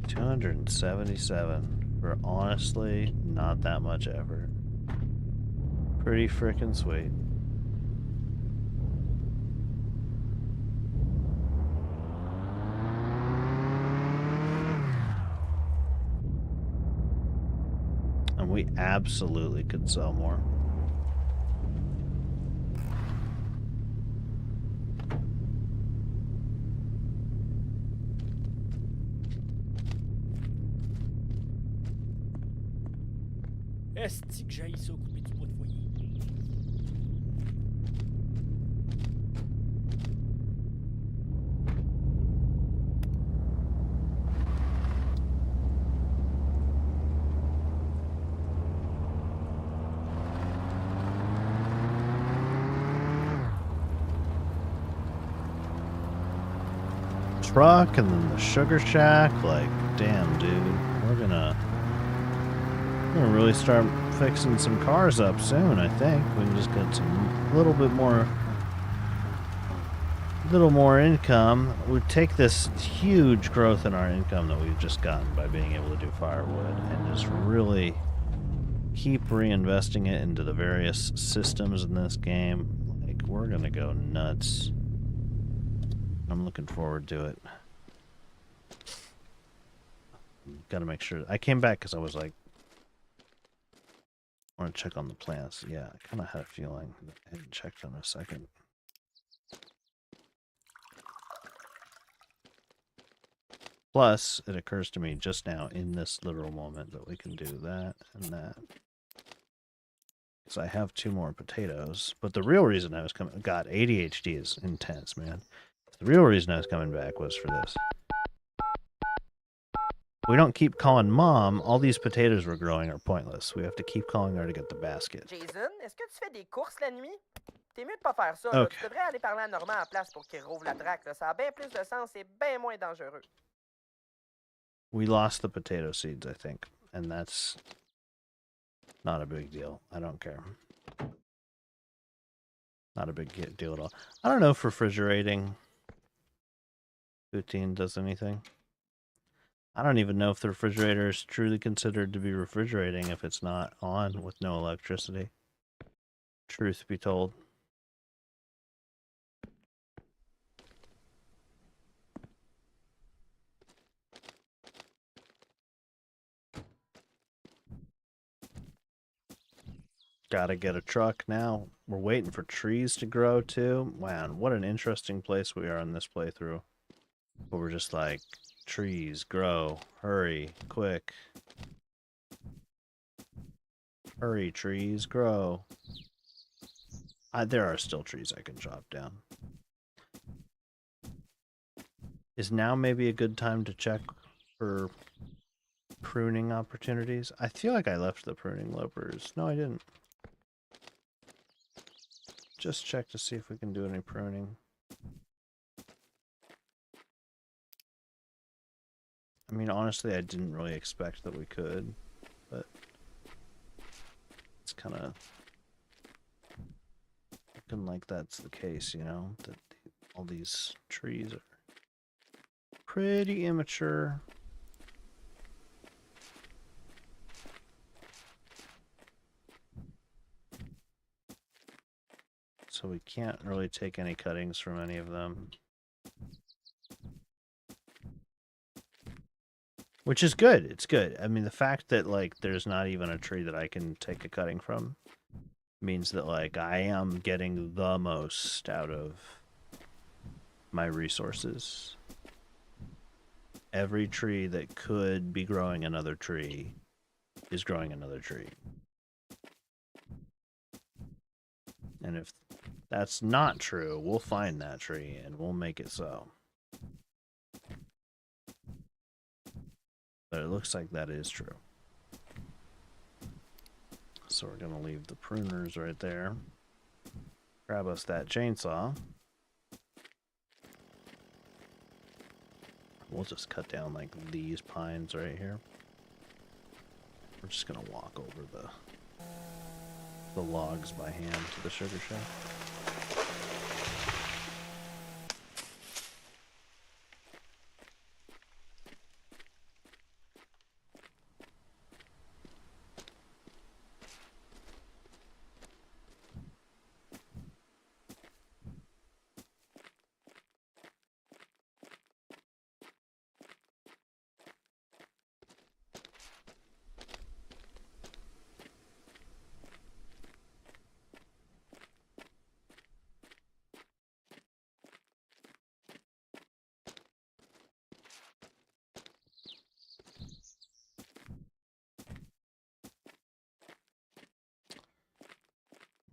$277. For honestly not that much effort. Pretty frickin' sweet. We absolutely could sell more. Esti que j'haïs ça, couper du bois de foyer. Truck and then the sugar shack. Like, damn, dude. We're gonna really start fixing some cars up soon, I think. We can just get some little more income. We take this huge growth in our income that we've just gotten by being able to do firewood and just really keep reinvesting it into the various systems in this game. Like, we're gonna go nuts. I'm looking forward to it. Gotta make sure. I came back because I was like, I want to check on the plants. Yeah, I kind of had a feeling. I hadn't checked in a second. Plus, it occurs to me just now in this literal moment that we can do that and that. Because I have 2 more potatoes. But the real reason I was coming... God, ADHD is intense, man. The real reason I was coming back was for this. We don't keep calling Mom, all these potatoes we're growing are pointless. We have to keep calling her to get the basket. Jason, est-ce que tu fais des courses la nuit? T'es mieux de pas faire ça. Okay. Tu devrais aller parler à Normand en place pour qu'il rouvre la traque. Ça a bien plus de sens et bien moins dangereux. We lost the potato seeds, I think. And that's not a big deal. I don't care. Not a big deal at all. I don't know if refrigerating poutine does anything. I don't even know if the refrigerator is truly considered to be refrigerating if it's not on with no electricity. Truth be told. Gotta get a truck now. We're waiting for trees to grow too. Man, what an interesting place we are in this playthrough. But we're just like, trees, grow, hurry, quick. Hurry, trees, grow. There are still trees I can chop down. Is now maybe a good time to check for pruning opportunities? I feel like I left the pruning loopers. No, I didn't. Just check to see if we can do any pruning. I mean, honestly, I didn't really expect that we could, but it's kind of looking like that's the case, you know, that all these trees are pretty immature. So we can't really take any cuttings from any of them. Which is good. It's good. I mean, the fact that, like, there's not even a tree that I can take a cutting from means that, like, I am getting the most out of my resources. Every tree that could be growing another tree is growing another tree. And if that's not true, we'll find that tree and we'll make it so. But it looks like that is true. So we're going to leave the pruners right there. Grab us that chainsaw. We'll just cut down like these pines right here. We're just going to walk over the logs by hand to the sugar shack.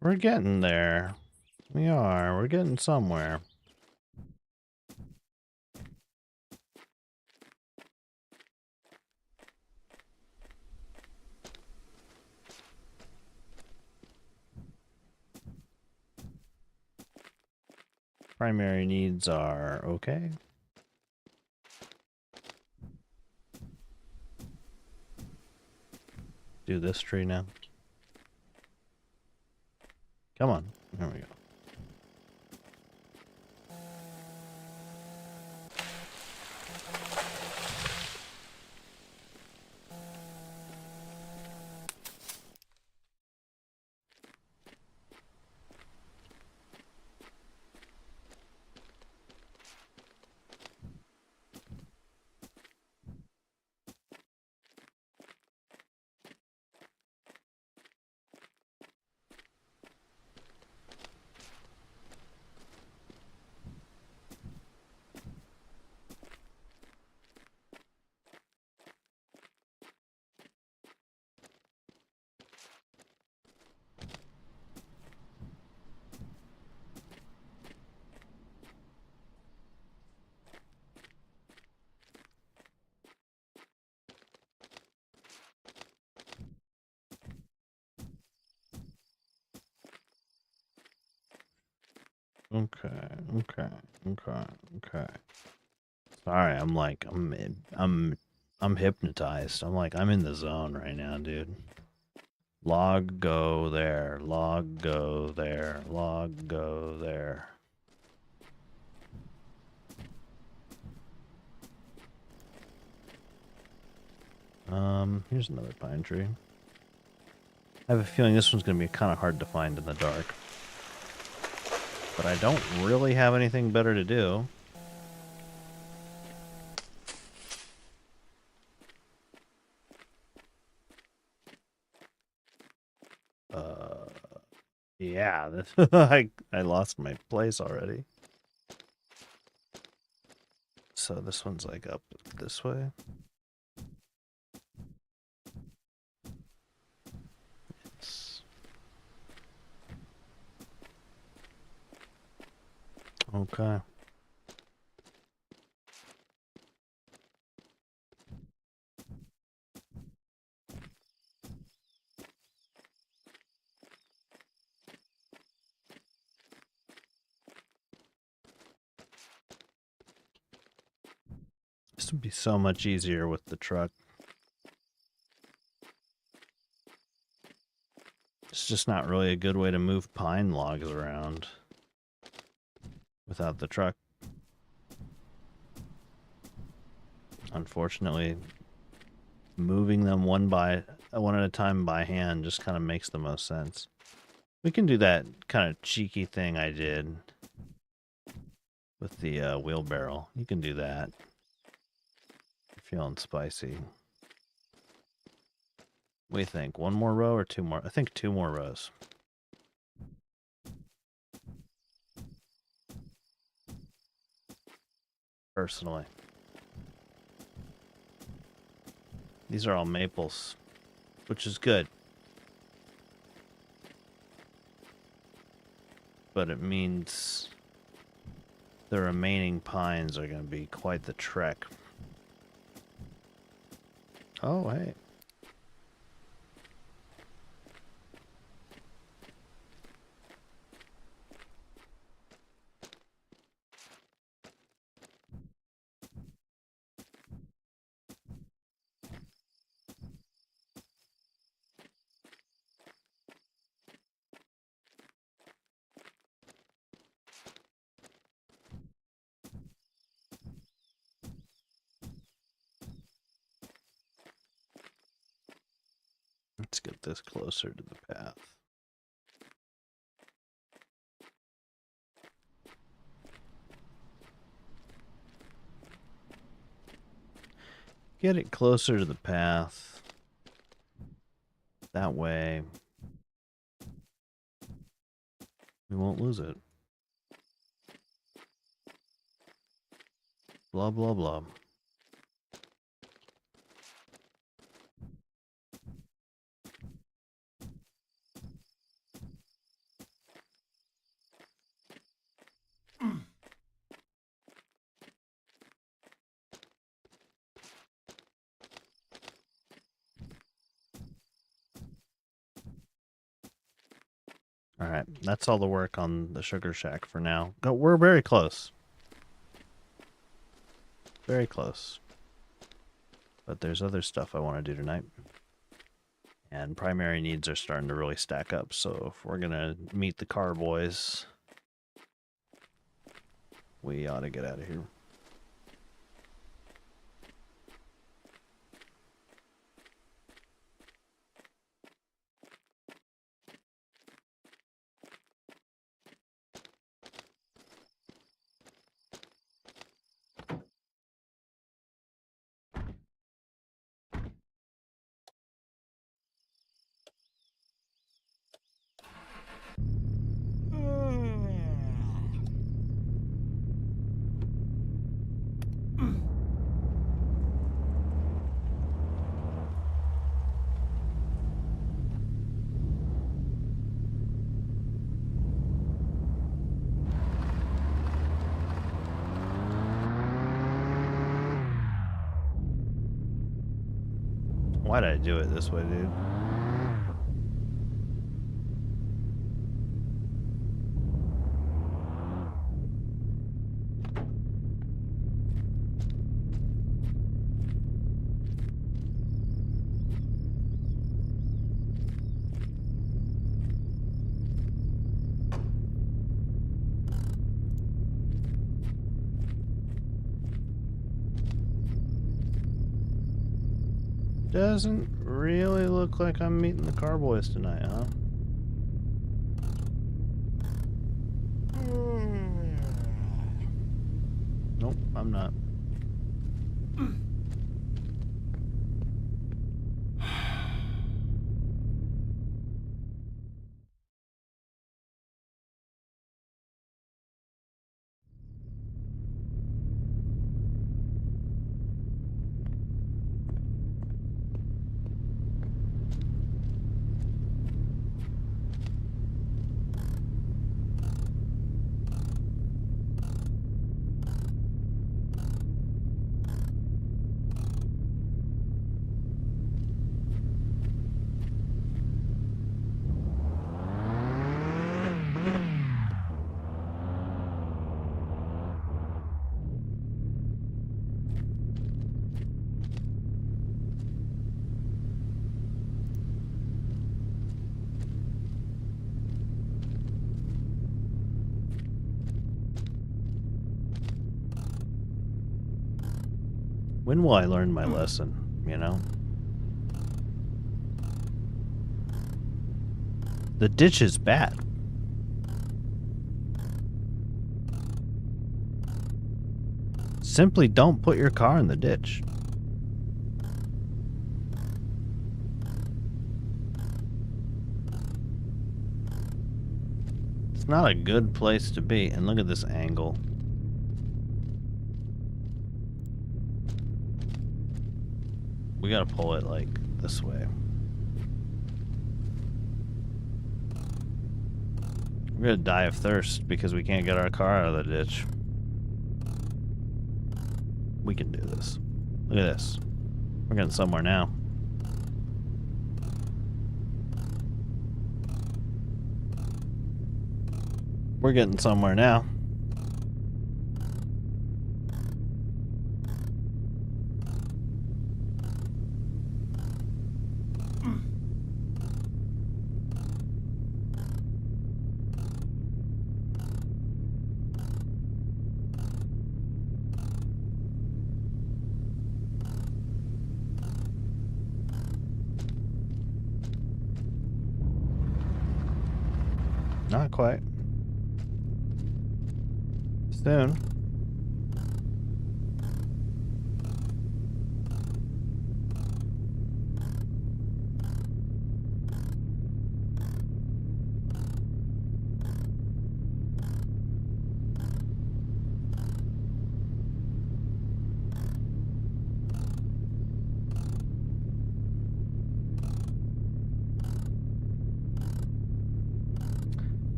We're getting there. We are. We're getting somewhere. Primary needs are okay. Do this tree now. Come on. There we go. Okay. Sorry, I'm hypnotized. I'm like, I'm in the zone right now, dude. Log go there, log go there, log go there. Here's another pine tree. I have a feeling this one's gonna be kind of hard to find in the dark. But I don't really have anything better to do. Yeah, I lost my place already. So this one's like up this way. Okay. This would be so much easier with the truck. It's just not really a good way to move pine logs around without the truck. Unfortunately, moving them one at a time by hand just kind of makes the most sense. We can do that kind of cheeky thing I did with the wheelbarrow. You can do that. Feeling spicy. What do you think? One more row or two more? I think two more rows. Personally. These are all maples, which is good. But it means the remaining pines are going to be quite the trek. Oh, hey. Let's get this closer to the path. Get it closer to the path. That way, we won't lose it. Blah, blah, blah. All right, that's all the work on the sugar shack for now. We're very close. Very close. But there's other stuff I want to do tonight. And primary needs are starting to really stack up, so if we're gonna meet the car boys, we ought to get out of here. Why did I do it this way, dude? Doesn't really look like I'm meeting the car boys tonight, huh? Nope, I'm not. When will I learn my lesson, you know? The ditch is bad. Simply don't put your car in the ditch. It's not a good place to be. And look at this angle. We gotta pull it like this way. We're gonna die of thirst because we can't get our car out of the ditch. We can do this. Look at this. We're getting somewhere now. We're getting somewhere now. Not quite. Soon.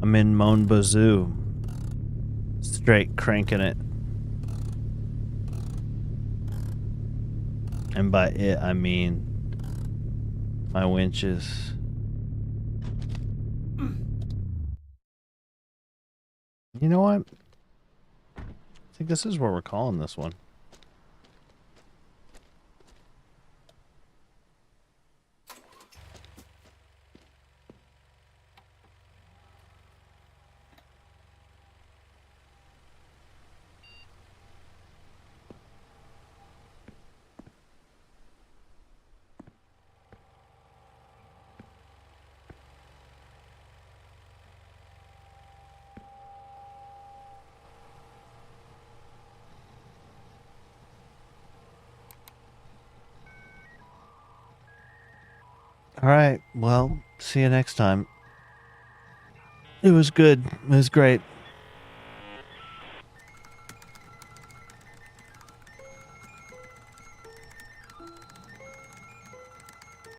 I'm in Bazou. Straight cranking it. And by it, I mean my winches. You know what? I think this is what we're calling this one. All right. Well, see you next time. It was good. It was great.